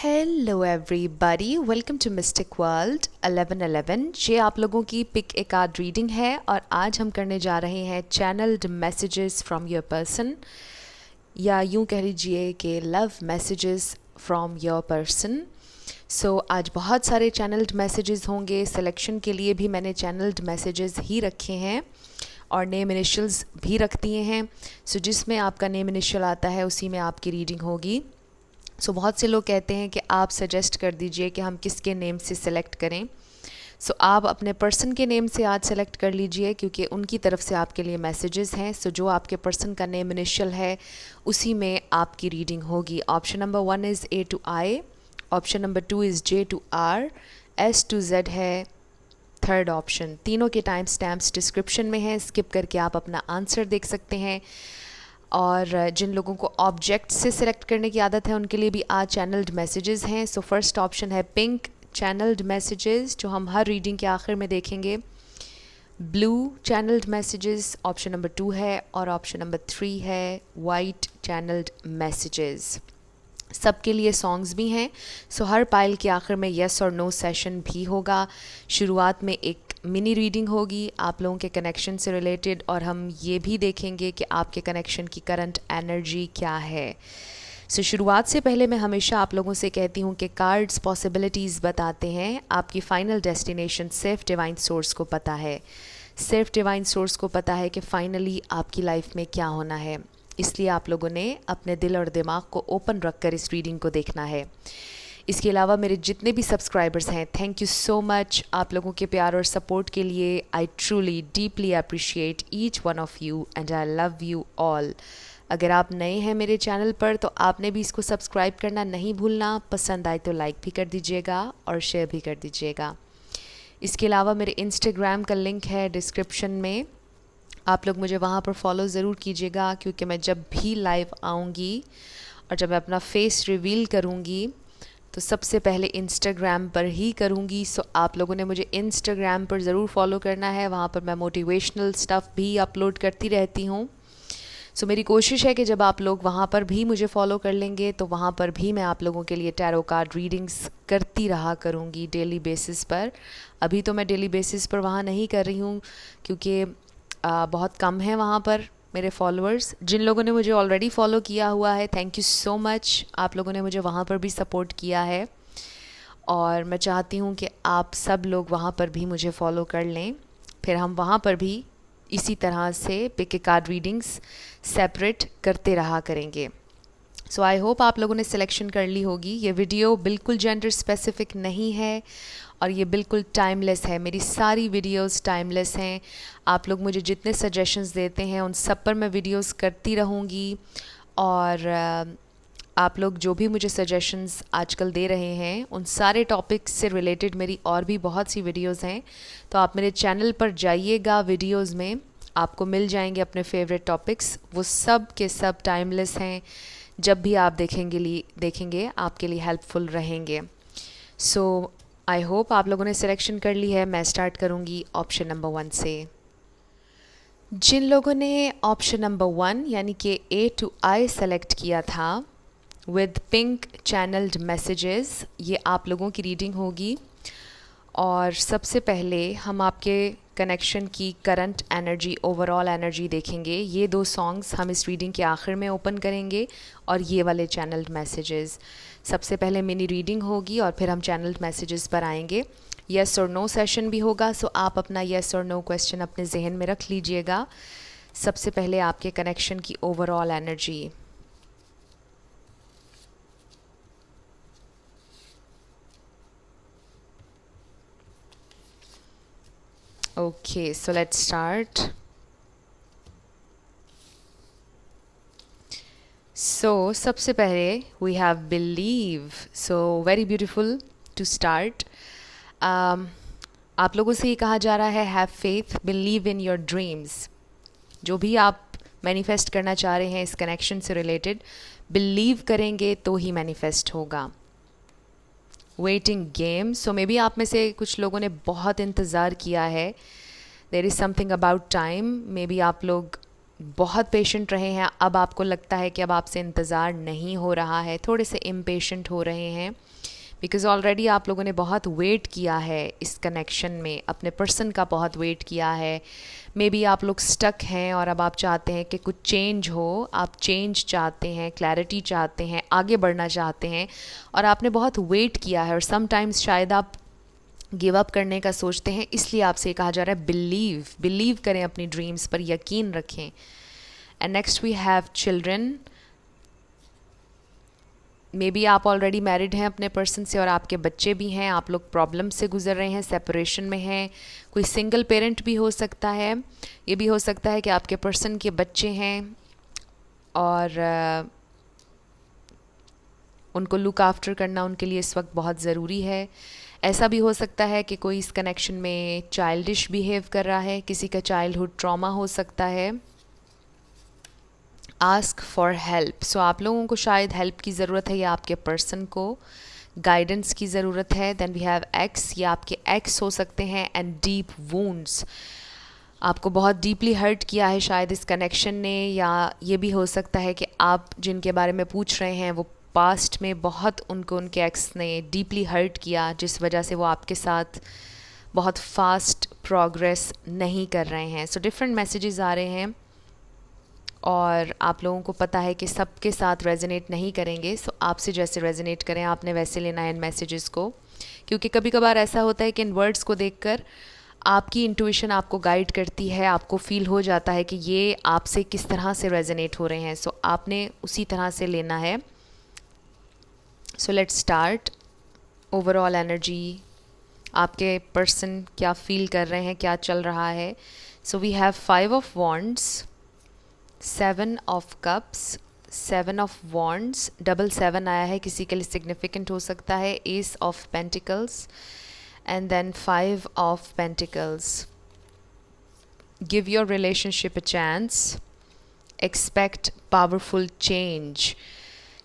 Hello everybody, welcome to Mystic World 1111। ये आप लोगों की पिक ए कार्ड रीडिंग है और आज हम करने जा रहे हैं channelled messages from your person, या यूं कह लीजिए कि love messages from your person. So आज बहुत सारे चैनल्ड मैसेजेस होंगे। सिलेक्शन के लिए भी मैंने चैनल्ड मैसेजेस ही रखे हैं और नेम इनिशियल्स भी रख दिए हैं। सो जिसमें आपका नेम इनिशियल आता है उसी में आपकी रीडिंग होगी। बहुत से लोग कहते हैं कि आप सजेस्ट कर दीजिए कि हम किसके नेम से सिलेक्ट करें। आप अपने पर्सन के नेम से आज सेलेक्ट कर लीजिए क्योंकि उनकी तरफ से आपके लिए मैसेजेस हैं। जो आपके पर्सन का नेम इनिशियल है उसी में आपकी रीडिंग होगी। Option number 1 is A to I, option number 2 is J to R, S to Z है थर्ड ऑप्शन। तीनों के टाइम स्टैम्प्स डिस्क्रिप्शन में है, स्किप करके आप अपना आंसर देख सकते हैं। और जिन लोगों को ऑब्जेक्ट से सिलेक्ट करने की आदत है उनके लिए भी आज चैनल्ड मैसेजेस हैं। फर्स्ट ऑप्शन है पिंक चैनल्ड मैसेजेस, जो हम हर रीडिंग के आखिर में देखेंगे। Blue channelled messages option number 2 है और ऑप्शन नंबर 3 है वाइट चैनल्ड मैसेजेस। सबके लिए सॉन्ग्स भी हैं। हर पाइल के आखिर में येस और नो सेशन भी होगा। शुरुआत में एक मिनी रीडिंग होगी आप लोगों के कनेक्शन से रिलेटेड और हम ये भी देखेंगे कि आपके कनेक्शन की करंट एनर्जी क्या है। शुरुआत से पहले मैं हमेशा आप लोगों से कहती हूँ कि कार्ड्स पॉसिबिलिटीज़ बताते हैं, आपकी फ़ाइनल डेस्टिनेशन सिर्फ डिवाइन सोर्स को पता है। सिर्फ डिवाइन सोर्स को पता है कि फ़ाइनली आपकी लाइफ में क्या होना है। इसलिए आप लोगों ने अपने दिल और दिमाग को ओपन रख कर इस रीडिंग को देखना है। इसके अलावा मेरे जितने भी सब्सक्राइबर्स हैं, थैंक यू सो मच आप लोगों के प्यार और सपोर्ट के लिए। I truly deeply appreciate each one of you and I love you all. अगर आप नए हैं मेरे चैनल पर तो आपने भी इसको सब्सक्राइब करना नहीं भूलना। पसंद आए तो लाइक भी कर दीजिएगा और शेयर भी कर दीजिएगा। इसके अलावा मेरे इंस्टाग्राम का लिंक है डिस्क्रिप्शन में, आप लोग मुझे वहाँ पर फॉलो ज़रूर कीजिएगा क्योंकि मैं जब भी लाइव आऊँगी और जब मैं अपना फेस रिवील करूँगी तो सबसे पहले इंस्टाग्राम पर ही करूँगी। आप लोगों ने मुझे इंस्टाग्राम पर ज़रूर फॉलो करना है, वहाँ पर मैं मोटिवेशनल स्टफ़ भी अपलोड करती रहती हूँ। मेरी कोशिश है कि जब आप लोग वहाँ पर भी मुझे फॉलो कर लेंगे तो वहाँ पर भी मैं आप लोगों के लिए टैरो कार्ड रीडिंग्स करती रहा करूँगी डेली बेसिस पर। अभी तो मैं डेली बेसिस पर वहाँ नहीं कर रही हूँ क्योंकि बहुत कम है वहाँ पर मेरे फॉलोअर्स। जिन लोगों ने मुझे ऑलरेडी फॉलो किया हुआ है, थैंक यू सो मच। आप लोगों ने मुझे वहाँ पर भी सपोर्ट किया है और मैं चाहती हूँ कि आप सब लोग वहाँ पर भी मुझे फॉलो कर लें। फिर हम वहाँ पर भी इसी तरह से pick a card readings separate करते रहा करेंगे। आई होप आप लोगों ने सिलेक्शन कर ली होगी। ये वीडियो बिल्कुल जेंडर स्पेसिफिक नहीं है और ये बिल्कुल टाइमलेस है। मेरी सारी वीडियोस टाइमलेस हैं। आप लोग मुझे जितने सजेशंस देते हैं उन सब पर मैं वीडियोस करती रहूँगी और आप लोग जो भी मुझे सजेशंस आजकल दे रहे हैं उन सारे टॉपिक्स से रिलेटेड मेरी और भी बहुत सी वीडियोस हैं। तो आप मेरे चैनल पर जाइएगा, वीडियोस में आपको मिल जाएंगे अपने फेवरेट टॉपिक्स। वो सब के सब टाइमलेस हैं, जब भी आप देखेंगे आपके लिए हेल्पफुल रहेंगे। आई होप आप लोगों ने सिलेक्शन कर ली है। मैं स्टार्ट करूँगी ऑप्शन नंबर 1 से। जिन लोगों ने ऑप्शन नंबर 1 यानी कि A to I सेलेक्ट किया था विद पिंक चैनल्ड मैसेजेस, ये आप लोगों की रीडिंग होगी। और सबसे पहले हम आपके कनेक्शन की करंट एनर्जी, ओवरऑल एनर्जी देखेंगे। ये 2 सॉन्ग्स हम इस रीडिंग के आखिर में ओपन करेंगे और ये वाले चैनल्ड मैसेजेस। सबसे पहले मिनी रीडिंग होगी और फिर हम चैनल्ड मैसेजेस पर आएंगे। येस और नो सेशन भी होगा। आप अपना येस और नो क्वेश्चन अपने जहन में रख लीजिएगा। सबसे पहले आपके कनेक्शन की overall energy. Okay, so let's start. सबसे पहले we have believe. Very beautiful to start. आप लोगों से ये कहा जा रहा है have faith, believe in your dreams. जो भी आप मैनिफेस्ट करना चाह रहे हैं इस कनेक्शन से रिलेटेड, बिलीव करेंगे तो ही मैनिफेस्ट होगा। Waiting game. मे बी आप में से कुछ लोगों ने बहुत इंतज़ार किया है। There is something about time. Maybe आप लोग बहुत पेशेंट रहे हैं, अब आपको लगता है कि अब आपसे इंतज़ार नहीं हो रहा है, थोड़े से इम्पेशेंट हो रहे हैं, बिकॉज़ ऑलरेडी आप लोगों ने बहुत वेट किया है इस कनेक्शन में, अपने पर्सन का बहुत वेट किया है। मे बी आप लोग स्टक हैं और अब आप चाहते हैं कि कुछ चेंज हो, आप चेंज चाहते हैं, क्लैरिटी चाहते हैं, आगे बढ़ना चाहते हैं, और आपने बहुत वेट किया है, और समटाइम्स शायद आप गिव अप करने का सोचते हैं। इसलिए आपसे कहा जा रहा है बिलीव करें अपनी ड्रीम्स पर, यकीन रखें। And next we have children. Maybe आप ऑलरेडी मैरिड हैं अपने पर्सन से और आपके बच्चे भी हैं, आप लोग प्रॉब्लम से गुजर रहे हैं, सेपरेशन में हैं, कोई सिंगल पेरेंट भी हो सकता है। ये भी हो सकता है कि आपके पर्सन के बच्चे हैं और उनको लुक आफ्टर करना उनके लिए इस वक्त बहुत ज़रूरी है। ऐसा भी हो सकता है कि कोई इस कनेक्शन में चाइल्डिश बिहेव कर रहा है, किसी का चाइल्डहुड ट्रॉमा हो सकता है। Ask for help. सो आप लोगों को शायद हेल्प की ज़रूरत है या आपके पर्सन को गाइडेंस की ज़रूरत है। देन वी हैव एक्स, या आपके एक्स हो सकते हैं। एंड डीप वूंड्स, आपको बहुत डीपली हर्ट किया है शायद इस कनेक्शन ने, या ये भी हो सकता है कि आप जिनके बारे में पूछ रहे हैं वो पास्ट में बहुत उनको उनके एक्स ने डीपली हर्ट किया, जिस वजह से वो आपके साथ बहुत फास्ट प्रोग्रेस नहीं कर रहे हैं। सो डिफरेंट मैसेजेस आ रहे हैं और आप लोगों को पता है कि सबके साथ रेजोनेट नहीं करेंगे। सो आपसे जैसे रेजोनेट करें आपने वैसे लेना है इन मैसेजेस को, क्योंकि कभी कभार ऐसा होता है कि इन वर्ड्स को देखकर आपकी इंट्यूशन आपको गाइड करती है, आपको फील हो जाता है कि ये आपसे किस तरह से रेजोनेट हो रहे हैं। सो आपने उसी तरह से लेना है। So let's start. Overall energy, आपके पर्सन क्या फील कर रहे हैं, क्या चल रहा है। So we have 5 of wands, 7 of cups, 7 of wands, double 7 आया है, किसी के लिए सिग्निफिकेंट हो सकता है। Ace of pentacles and then 5 of pentacles. Give your relationship a chance, expect powerful change.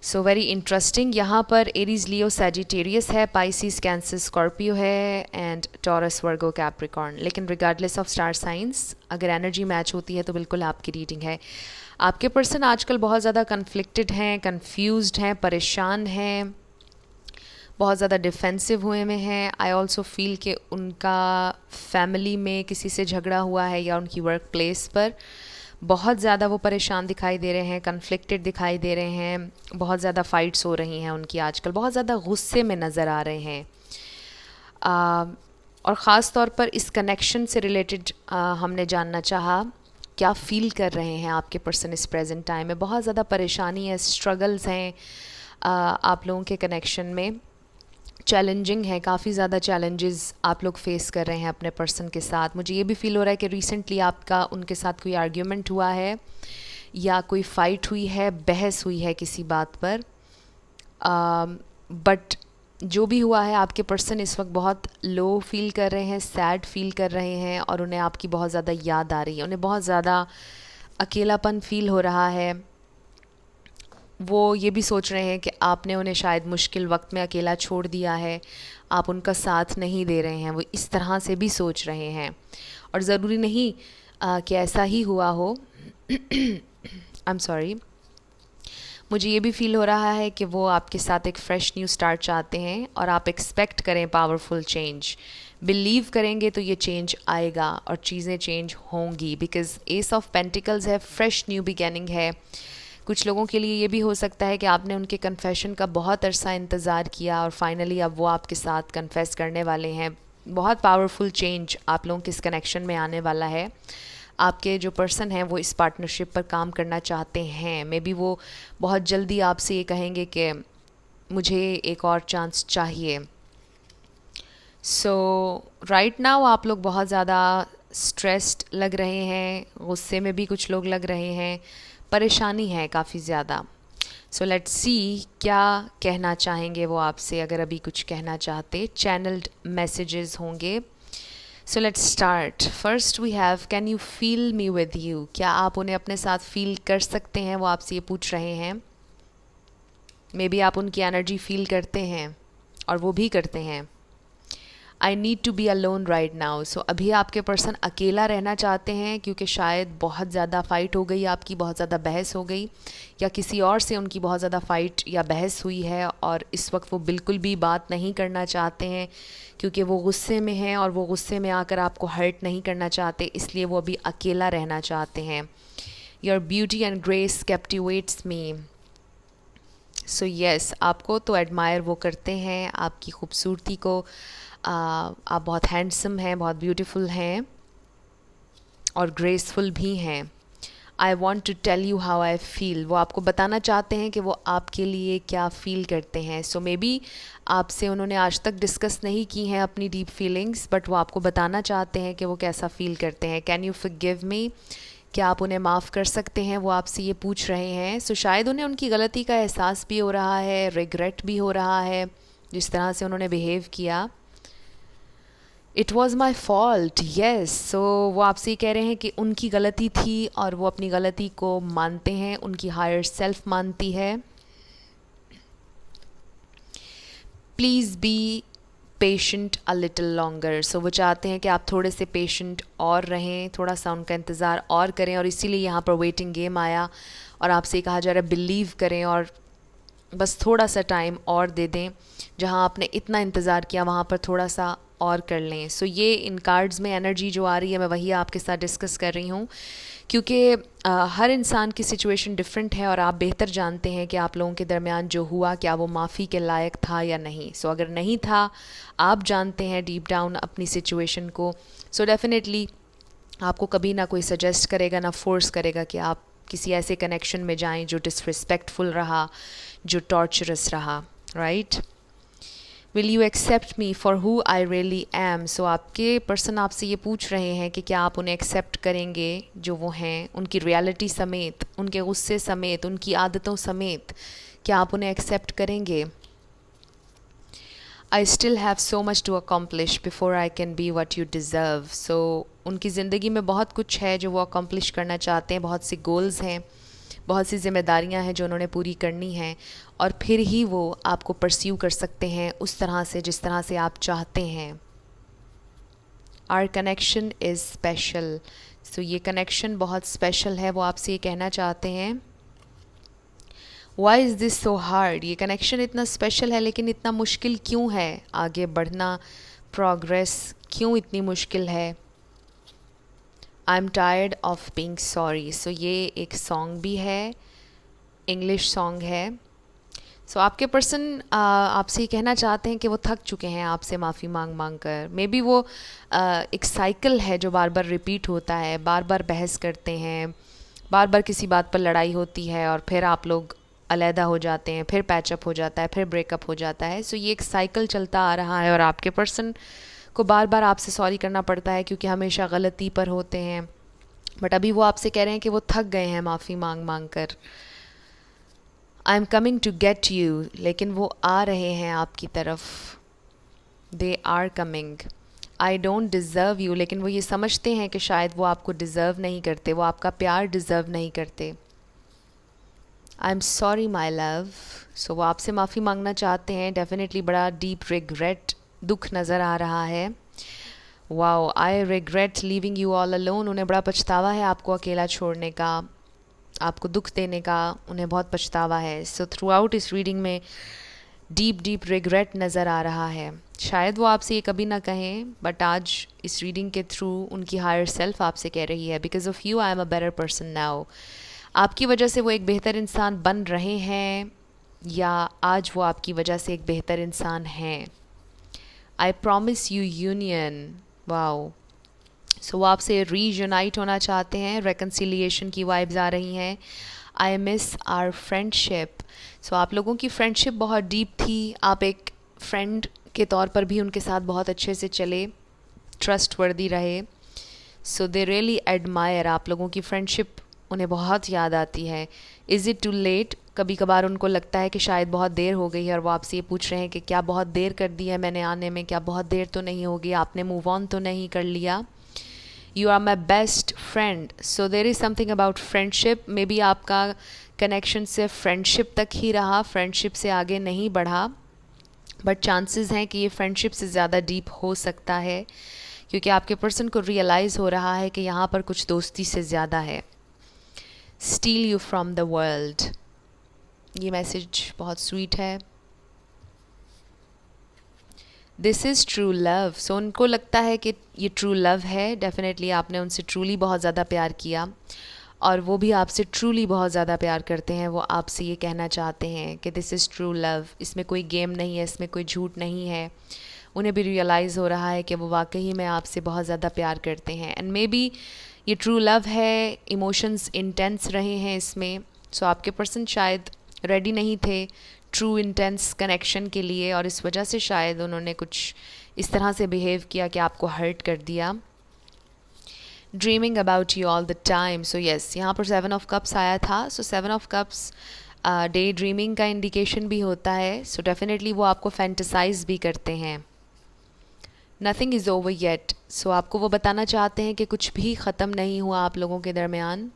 So very interesting. यहाँ पर एरीज, लियो, सैजिटेरियस है, पाइसिस, कैंसर, स्कॉर्पियो है एंड टॉरस, वर्गो, कैप्रिकॉर्न। लेकिन रिगार्डलेस ऑफ स्टार साइंस, अगर energy match होती है तो बिल्कुल आपकी रीडिंग है। आपके पर्सन आजकल बहुत ज़्यादा कन्फ्लिक्टेड हैं, कन्फ्यूज्ड हैं, परेशान हैं, बहुत ज़्यादा डिफेंसिव हुए में हैं। आई ऑल्सो फील कि उनका फैमिली में किसी से झगड़ा हुआ है या उनकी वर्क प्लेस पर बहुत ज़्यादा वो परेशान दिखाई दे रहे हैं, कन्फ्लिक्टेड दिखाई दे रहे हैं, बहुत ज़्यादा फ़ाइट्स हो रही हैं उनकी आजकल, बहुत ज़्यादा गुस्से में नज़र आ रहे हैं। और ख़ास तौर पर इस कनेक्शन से रिलेटेड हमने जानना चाहा क्या फ़ील कर रहे हैं आपके पर्सन इस प्रेजेंट टाइम में। बहुत ज़्यादा परेशानी है, स्ट्रगल्स हैं आप लोगों के कनेक्शन में, चैलेंजिंग है, काफ़ी ज़्यादा चैलेंजेस आप लोग फेस कर रहे हैं अपने पर्सन के साथ। मुझे ये भी फील हो रहा है कि रिसेंटली आपका उनके साथ कोई आर्ग्यूमेंट हुआ है या कोई फ़ाइट हुई है, बहस हुई है किसी बात पर। बट जो भी हुआ है, आपके पर्सन इस वक्त बहुत लो फील कर रहे हैं, सैड फील कर रहे हैं और उन्हें आपकी बहुत ज़्यादा याद आ रही है, उन्हें बहुत ज़्यादा अकेलापन फील हो रहा है। वो ये भी सोच रहे हैं कि आपने उन्हें शायद मुश्किल वक्त में अकेला छोड़ दिया है, आप उनका साथ नहीं दे रहे हैं, वो इस तरह से भी सोच रहे हैं। और ज़रूरी नहीं कि ऐसा ही हुआ हो। आई एम सॉरी। मुझे ये भी फील हो रहा है कि वो आपके साथ एक फ़्रेश न्यू स्टार्ट चाहते हैं और आप एक्सपेक्ट करें पावरफुल चेंज। बिलीव करेंगे तो ये चेंज आएगा और चीज़ें चेंज होंगी, बिकॉज़ एस ऑफ पेंटिकल्स है, फ्रेश न्यू बिगेनिंग है। कुछ लोगों के लिए ये भी हो सकता है कि आपने उनके कन्फेशन का बहुत अरसा इंतज़ार किया और फाइनली अब वो आपके साथ कन्फेस करने वाले हैं। बहुत पावरफुल चेंज आप लोगों के इस कनेक्शन में आने वाला है। आपके जो पर्सन हैं वो इस पार्टनरशिप पर काम करना चाहते हैं। मे बी वो बहुत जल्दी आपसे ये कहेंगे कि मुझे एक और चांस चाहिए। सो राइट नाउ आप लोग बहुत ज़्यादा स्ट्रेस्ड लग रहे हैं, गुस्से में भी कुछ लोग लग रहे हैं, परेशानी है काफ़ी ज़्यादा। सो लेट्स सी क्या कहना चाहेंगे वो आपसे, अगर अभी कुछ कहना चाहते। चैनल्ड मैसेजेस होंगे। So let's start. First we have, can you feel me with you. क्या आप उन्हें अपने साथ फील कर सकते हैं, वो आपसे ये पूछ रहे हैं। मे बी आप उनकी एनर्जी फील करते हैं और वो भी करते हैं। I need to be alone right now. So अभी आपके पर्सन अकेला रहना चाहते हैं क्योंकि शायद बहुत ज़्यादा फ़ाइट हो गई, आपकी बहुत ज़्यादा बहस हो गई, या किसी और से उनकी बहुत ज़्यादा फ़ाइट या बहस हुई है और इस वक्त वो बिल्कुल भी बात नहीं करना चाहते हैं क्योंकि वो गुस्से में हैं और वो गुस्से में आकर आपको हर्ट नहीं करना चाहते, इसलिए वो अभी अकेला रहना चाहते हैं। Your beauty and grace कैप्टिवेट्स me. So yes, आपको तो एडमायर वो करते हैं, आपकी खूबसूरती को। आप बहुत हैंडसम हैं, बहुत ब्यूटीफुल हैं और ग्रेसफुल भी हैं। I want to tell you how I feel, वो आपको बताना चाहते हैं कि वो आपके लिए क्या फ़ील करते हैं। सो मे बी आपसे उन्होंने आज तक डिस्कस नहीं की हैं अपनी डीप फीलिंग्स, बट वो आपको बताना चाहते हैं कि वो कैसा फ़ील करते हैं। कैन यू फॉरगिव मी, क्या आप उन्हें माफ़ कर सकते हैं, वो आपसे ये पूछ रहे हैं। सो शायद उन्हें उनकी गलती का एहसास भी हो रहा है, रिग्रेट भी हो रहा है जिस तरह से उन्होंने बिहेव किया। It was my fault, yes. So वो आपसे कह रहे हैं कि उनकी गलती थी और वो अपनी गलती को मानते हैं, उनकी हायर सेल्फ मानती है। Please be patient a little longer. So वो चाहते हैं कि आप थोड़े से पेशेंट और रहें, थोड़ा सा उनका इंतज़ार और करें, और इसीलिए यहाँ पर वेटिंग गेम आया और आपसे कहा जा रहा है बिलीव करें और बस थोड़ा सा टाइम और दे दें। जहाँ आपने इतना इंतज़ार किया वहाँ पर थोड़ा सा और कर लें। सो ये इन कार्ड्स में एनर्जी जो आ रही है मैं वही आपके साथ डिस्कस कर रही हूँ क्योंकि हर इंसान की सिचुएशन डिफरेंट है और आप बेहतर जानते हैं कि आप लोगों के दरमियान जो हुआ क्या वो माफ़ी के लायक था या नहीं। सो अगर नहीं था, आप जानते हैं डीप डाउन अपनी सिचुएशन को, सो डेफिनेटली आपको कभी ना कोई सजेस्ट करेगा ना फोर्स करेगा कि आप किसी ऐसे कनेक्शन में जाएं जो डिसरिस्पेक्टफुल रहा, जो टॉर्चरस रहा, right. Will you accept me for who I really am. So आपके पर्सन आपसे ये पूछ रहे हैं कि क्या आप उन्हें एक्सेप्ट करेंगे जो वो हैं, उनकी रियलिटी समेत, उनके गुस्से समेत, उनकी आदतों समेत, क्या आप उन्हें एक्सेप्ट करेंगे। I still have so much to accomplish before I can be what you deserve. So उनकी ज़िंदगी में बहुत कुछ है जो वो अकम्पलिश करना चाहते हैं, बहुत सी गोल्स हैं, बहुत सी जिम्मेदारियां हैं जो उन्होंने पूरी करनी हैं, और फिर ही वो आपको परस्यू कर सकते हैं उस तरह से जिस तरह से आप चाहते हैं। Our connection is special. So ये कनेक्शन बहुत स्पेशल है, वो आपसे ये कहना चाहते हैं। Why is this so hard, ये कनेक्शन इतना स्पेशल है लेकिन इतना मुश्किल क्यों है, आगे बढ़ना, प्रोग्रेस क्यों इतनी मुश्किल है। I am tired of being sorry. So ये एक सॉन्ग भी है, इंग्लिश सॉन्ग है। सो आपके पर्सन आपसे ये कहना चाहते हैं कि वो थक चुके हैं आपसे माफ़ी मांग मांग कर। मे बी वो एक साइकिल है जो बार बार रिपीट होता है, बार बार बहस करते हैं, बार बार किसी बात पर लड़ाई होती है और फिर आप लोग अलहदा हो जाते हैं, फिर पैचअप हो जाता है, फिर ब्रेकअप हो जाता है। सो ये एक साइकिल चलता आ रहा है और आपके पर्सन को बार बार आपसे सॉरी करना पड़ता है क्योंकि हमेशा गलती पर होते हैं। बट अभी वो आपसे कह रहे हैं कि वो थक गए हैं माफ़ी मांग मांग कर। I am coming to get you, लेकिन वो आ रहे हैं आपकी तरफ। They are coming. I don't deserve you, लेकिन वो ये समझते हैं कि शायद वो आपको डिज़र्व नहीं करते, वो आपका प्यार डिज़र्व नहीं करते। I am sorry my love. So वो आपसे माफ़ी मांगना चाहते हैं। डेफिनेटली बड़ा डीप रिग्रेट, दुख नज़र आ रहा है। Wow, I regret leaving you all alone. उन्हें बड़ा पछतावा है आपको अकेला छोड़ने का, आपको दुख देने का, उन्हें बहुत पछतावा है। सो थ्रू आउट इस रीडिंग में डीप डीप रिग्रेट नज़र आ रहा है। शायद वो आपसे ये कभी ना कहें, बट आज इस रीडिंग के थ्रू उनकी हायर सेल्फ आपसे कह रही है, because of you I am a better person now. आपकी वजह से वो एक बेहतर इंसान बन रहे हैं, या आज वो आपकी वजह से एक बेहतर इंसान हैं। I promise you union. Wow. So वो आपसे रीयूनाइट होना चाहते हैं, रेकन्सिलिएशन की वाइब्स आ रही हैं। I miss our friendship. So आप लोगों की फ्रेंडशिप बहुत डीप थी, आप एक फ्रेंड के तौर पर भी उनके साथ बहुत अच्छे से चले, ट्रस्ट वर्दी रहे। सो दे रियली एडमायर, आप लोगों की फ्रेंडशिप उन्हें बहुत याद आती है। इज़ इट टू लेट, कभी कभार उनको लगता है कि शायद बहुत देर हो गई है और वो आपसे ये पूछ रहे हैं कि क्या बहुत देर कर दी है मैंने आने में, क्या बहुत देर तो नहीं होगी, आपने मूव ऑन तो नहीं कर लिया। You are my best friend. So there is something about friendship. Maybe आपका कनेक्शन सिर्फ फ्रेंडशिप तक ही रहा, फ्रेंडशिप से आगे नहीं बढ़ा। बट चांसेस हैं कि ये फ्रेंडशिप से ज़्यादा डीप हो सकता है, क्योंकि आपके पर्सन को रियलाइज़ हो रहा है कि यहाँ पर कुछ दोस्ती से ज़्यादा है. Steal you from the world, ये मैसेज बहुत स्वीट है. This is true love. So उनको लगता है कि ये ट्रू लव है. डेफिनेटली आपने उनसे ट्रूली बहुत ज़्यादा प्यार किया और वो भी आपसे ट्रूली बहुत ज़्यादा प्यार करते हैं. वो आपसे ये कहना चाहते हैं कि दिस इज़ ट्रू लव. इसमें कोई गेम नहीं है, इसमें कोई झूठ नहीं है. उन्हें भी रियलाइज़ हो रहा है कि वो वाकई में आपसे बहुत ज़्यादा प्यार करते हैं. एंड मे बी ये ट्रू लव है, इमोशंस इंटेंस रहे हैं इसमें. सो आपके पर्सन शायद रेडी नहीं थे ट्रू इंटेंस कनेक्शन के लिए, और इस वजह से शायद उन्होंने कुछ इस तरह से बिहेव किया कि आपको हर्ट कर दिया. Dreaming about you all the time. So yes, यहाँ पर 7 ऑफ कप्स आया था. सो 7 ऑफ कप्स डे ड्रीमिंग का इंडिकेशन भी होता है. सो डेफिनेटली वो आपको फैंटसाइज भी करते हैं. Nothing is over yet. So आपको वो बताना चाहते हैं कि कुछ भी ख़त्म नहीं हुआ आप लोगों के दरमियान,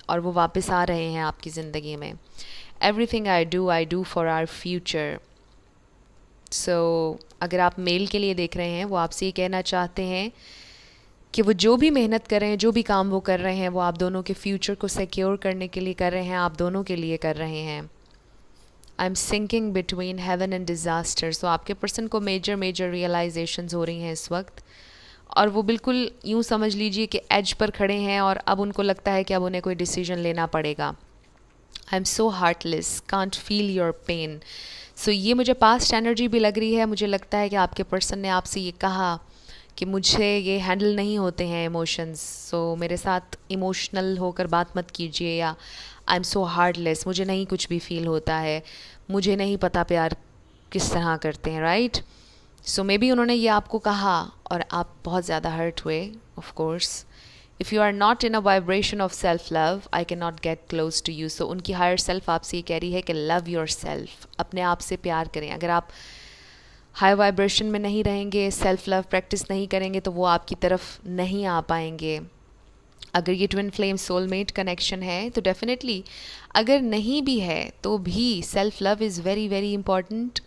और वो वापस आ रहे हैं आपकी ज़िंदगी में. Everything I do for our future. So अगर आप मेल के लिए देख रहे हैं, वो आपसे ये कहना चाहते हैं कि वो जो भी मेहनत कर रहे हैं, जो भी काम वो कर रहे हैं, वो आप दोनों के फ्यूचर को सिक्योर करने के लिए कर रहे हैं, आप दोनों के लिए कर रहे हैं. I am sinking between heaven and disaster. So आपके पर्सन को मेजर रियलाइजेशंस हो रही हैं इस वक्त, और वो बिल्कुल यूँ समझ लीजिए कि एज पर खड़े हैं और अब उनको लगता है कि अब उन्हें कोई डिसीजन लेना पड़ेगा. I am so heartless, can't feel your pain. So ये मुझे पास्ट एनर्जी भी लग रही है. मुझे लगता है कि आपके पर्सन ने आपसे ये कहा कि मुझे ये हैंडल नहीं होते हैं इमोशंस, सो मेरे साथ इमोशनल होकर बात मत कीजिए, या आई एम सो हार्टलेस, मुझे नहीं कुछ भी फील होता है, मुझे नहीं पता प्यार किस तरह करते हैं. राइट. सो मे बी उन्होंने ये आपको कहा और आप बहुत ज़्यादा हर्ट हुए. Of course, if you are not in a vibration of self love, I can not get close to you. So उनकी हायर सेल्फ आपसे ये कह रही है कि लव योर सेल्फ, अपने आप से प्यार करें. अगर आप हाई वाइब्रेशन में नहीं रहेंगे, सेल्फ लव प्रैक्टिस नहीं करेंगे, तो वो आपकी तरफ नहीं आ पाएंगे. अगर ये ट्विन फ्लेम सोलमेट कनेक्शन है तो डेफिनेटली, अगर नहीं भी है तो भी self love is very important.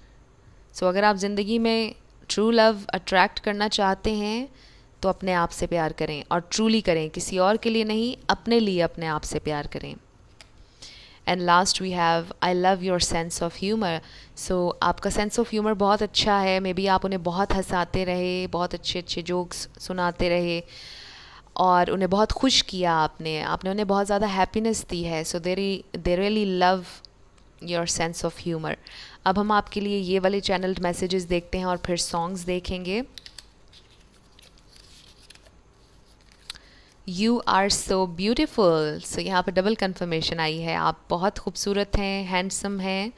So अगर आप ज़िंदगी में ट्रू लव अट्रैक्ट करना चाहते हैं तो अपने आप से प्यार करें, और ट्रूली करें, किसी और के लिए नहीं, अपने लिए अपने आप से प्यार करें. And last we have I love your sense of humour. So आपका सेंस ऑफ ह्यूमर बहुत अच्छा है. मे बी आप उन्हें बहुत हंसाते रहे, बहुत अच्छे जोक्स सुनाते रहे, और उन्हें बहुत खुश किया आपने उन्हें बहुत ज़्यादा हैप्पीनेस दी है. So they really love your sense of humour. अब हम आपके लिए ये वाले चैनल्ड मैसेजेस देखते हैं और फिर सॉन्ग्स देखेंगे. You are so beautiful. So यहाँ पर डबल कन्फर्मेशन आई है. आप बहुत खूबसूरत हैं, हैंडसम हैं,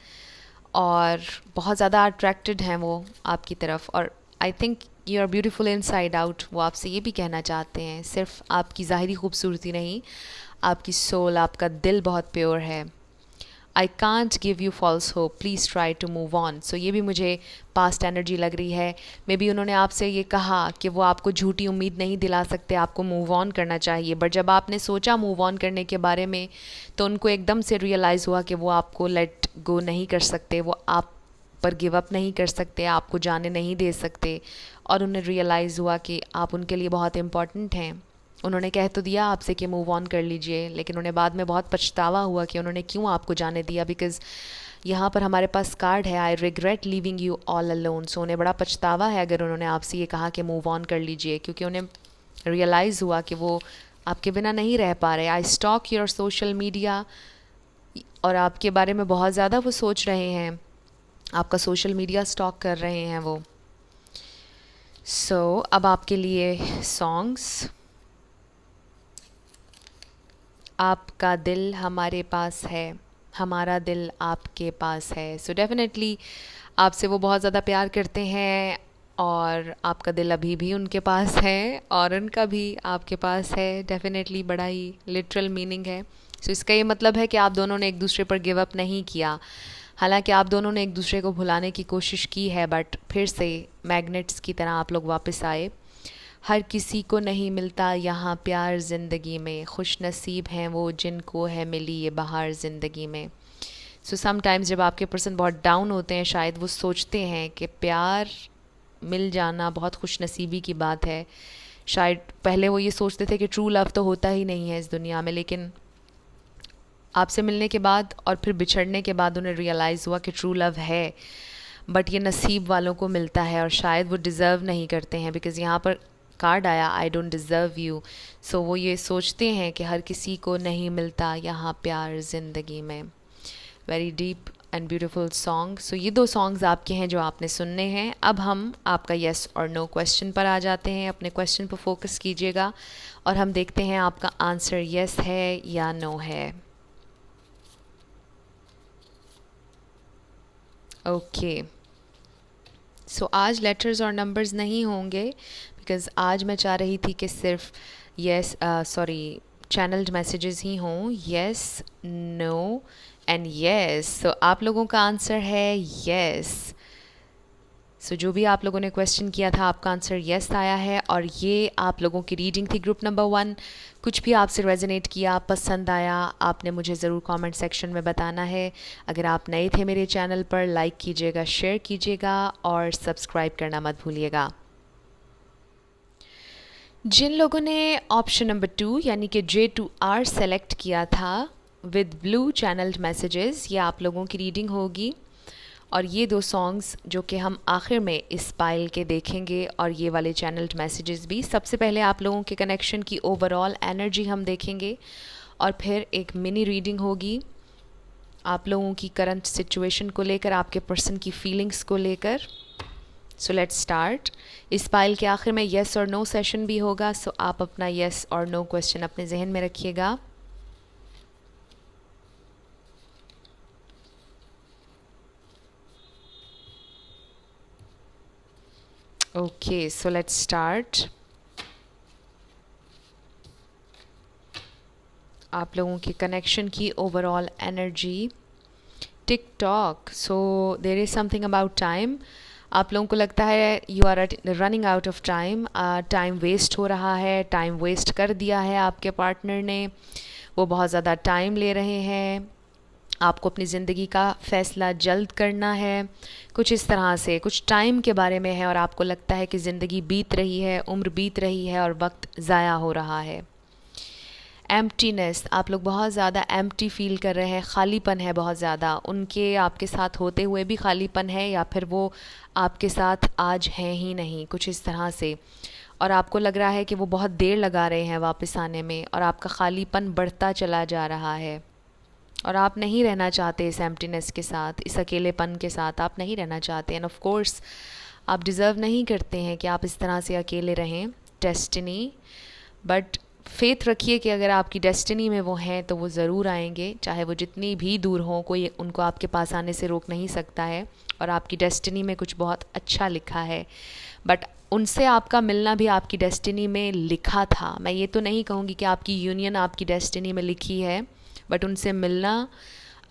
और बहुत ज़्यादा अट्रैक्टेड हैं वो आपकी तरफ. और I think you are beautiful inside out. वो आपसे ये भी कहना चाहते हैं, सिर्फ आपकी ज़ाहिरी खूबसूरती नहीं, आपकी सोल, आपका दिल बहुत प्योर है. I can't give you false hope, please try to move on. So ये भी मुझे पास्ट एनर्जी लग रही है. मे बी उन्होंने आपसे ये कहा कि वो आपको झूठी उम्मीद नहीं दिला सकते, आपको मूव ऑन करना चाहिए. बट जब आपने सोचा मूव ऑन करने के बारे में, तो उनको एकदम से रियलाइज़ हुआ कि वो आपको लेट गो नहीं कर सकते, वो आप पर गिव अप नहीं कर सकते, आपको जाने नहीं दे सकते. और उन्हें रियलाइज़ हुआ कि आप उनके लिए बहुत इम्पॉर्टेंट हैं. उन्होंने कह तो दिया आपसे कि मूव ऑन कर लीजिए, लेकिन उन्हें बाद में बहुत पछतावा हुआ कि उन्होंने क्यों आपको जाने दिया. बिकॉज़ यहाँ पर हमारे पास कार्ड है, I regret leaving you all alone. So उन्हें बड़ा पछतावा है अगर उन्होंने आपसे ये कहा कि मूव ऑन कर लीजिए, क्योंकि उन्हें रियलाइज़ हुआ कि वो आपके बिना नहीं रह पा रहे. आई स्टॉक योर सोशल मीडिया, और आपके बारे में बहुत ज़्यादा वो सोच रहे हैं, आपका सोशल मीडिया स्टॉक कर रहे हैं वो. सो अब आपके लिए सॉन्ग्स. आपका दिल हमारे पास है, हमारा दिल आपके पास है. सो डेफिनेटली आपसे वो बहुत ज़्यादा प्यार करते हैं, और आपका दिल अभी भी उनके पास है, और उनका भी आपके पास है. डेफिनेटली बड़ा ही लिटरल मीनिंग है. सो इसका ये मतलब है कि आप दोनों ने एक दूसरे पर गिव अप नहीं किया. हालांकि आप दोनों ने एक दूसरे को भुलाने की कोशिश की है, बट फिर से मैग्नेट्स की तरह आप लोग वापस आए. हर किसी को नहीं मिलता यहाँ प्यार ज़िंदगी में, खुश नसीब हैं वो जिनको है मिली ये बहार ज़िंदगी में. सो समटाइम्स जब आपके पर्सन बहुत डाउन होते हैं, शायद वो सोचते हैं कि प्यार मिल जाना बहुत खुशनसीबी की बात है। शायद पहले वो ये सोचते थे कि ट्रू लव तो होता ही नहीं है इस दुनिया में, लेकिन आपसे मिलने के बाद और फिर बिछड़ने के बाद उन्हें रियलाइज़ हुआ कि ट्रू लव है, बट ये नसीब वालों को मिलता है और शायद वो डिज़र्व नहीं करते हैं। बिकॉज़ यहाँ पर कार्ड आया, आई डोंट डिज़र्व यू। सो वो ये सोचते हैं कि हर किसी को नहीं मिलता यहाँ प्यार ज़िंदगी में। Very deep and beautiful song. So ये 2 सॉन्ग्स आपके हैं जो आपने सुनने हैं। अब हम आपका येस और नो क्वेश्चन पर आ जाते हैं। अपने क्वेश्चन पर फोकस कीजिएगा और हम देखते हैं आपका आंसर येस है या नो है। ओके, सो आज लेटर्स और नंबर्स नहीं होंगे, बिकॉज़ आज मैं चाह रही थी कि सिर्फ चैनल्ड मैसेजेस ही हों, येस, नो एंड येस। सो आप लोगों का आंसर है येस। सो जो भी आप लोगों ने क्वेश्चन किया था, आपका आंसर येस आया है। और ये आप लोगों की रीडिंग थी ग्रुप नंबर 1। कुछ भी आपसे रेजोनेट किया, पसंद आया, आपने मुझे ज़रूर कमेंट सेक्शन में बताना है। अगर आप नए थे मेरे चैनल पर, लाइक कीजिएगा, शेयर कीजिएगा और सब्सक्राइब करना मत भूलिएगा। जिन लोगों ने ऑप्शन नंबर 2 यानी कि J2R सेलेक्ट किया था विद ब्लू चैनल्ड मैसेजेस, ये आप लोगों की रीडिंग होगी। और ये 2 सॉन्ग्स जो कि हम आखिर में इस पाइल के देखेंगे, और ये वाले चैनल्ड मैसेजेस भी। सबसे पहले आप लोगों के कनेक्शन की ओवरऑल एनर्जी हम देखेंगे और फिर एक मिनी रीडिंग होगी आप लोगों की करंट सिचुएशन को लेकर, आपके पर्सन की फीलिंग्स को लेकर। सो लेट्स स्टार्ट। इस पाइल के आखिर में येस और नो सेशन भी होगा। सो आप अपना येस और नो क्वेश्चन अपने जहन में रखिएगा। Okay, so let's start. आप लोगों की कनेक्शन की overall energy. TikTok, so there is something about time. आप लोगों को लगता है you are running out of time, time waste हो रहा है, टाइम वेस्ट कर दिया है आपके पार्टनर ने, वो बहुत ज़्यादा टाइम ले रहे हैं, आपको अपनी ज़िंदगी का फ़ैसला जल्द करना है, कुछ इस तरह से कुछ टाइम के बारे में है। और आपको लगता है कि ज़िंदगी बीत रही है, उम्र बीत रही है और वक्त ज़ाया हो रहा है। एम्प्टीनेस, आप लोग बहुत ज़्यादा एम्प्टी फील कर रहे हैं, खालीपन है बहुत ज़्यादा। उनके आपके साथ होते हुए भी खालीपन है, या फिर वो आपके साथ आज हैं ही नहीं, कुछ इस तरह से। और आपको लग रहा है कि वो बहुत देर लगा रहे हैं वापस आने में, और आपका खालीपन बढ़ता चला जा रहा है और आप नहीं रहना चाहते इस एम्प्टीनेस के साथ, इस अकेलेपन के साथ आप नहीं रहना चाहते। एंड ऑफ कोर्स आप डिज़र्व नहीं करते हैं कि आप इस तरह से अकेले रहें। डेस्टिनी, बट फेथ रखिए कि अगर आपकी डेस्टिनी में वो हैं तो वो ज़रूर आएंगे, चाहे वो जितनी भी दूर हों, कोई उनको आपके पास आने से रोक नहीं सकता है। और आपकी डेस्टिनी में कुछ बहुत अच्छा लिखा है, बट उनसे आपका मिलना भी आपकी डेस्टिनी में लिखा था। मैं ये तो नहीं कहूँगी कि आपकी यूनियन आपकी डेस्टिनी में लिखी है, बट उनसे मिलना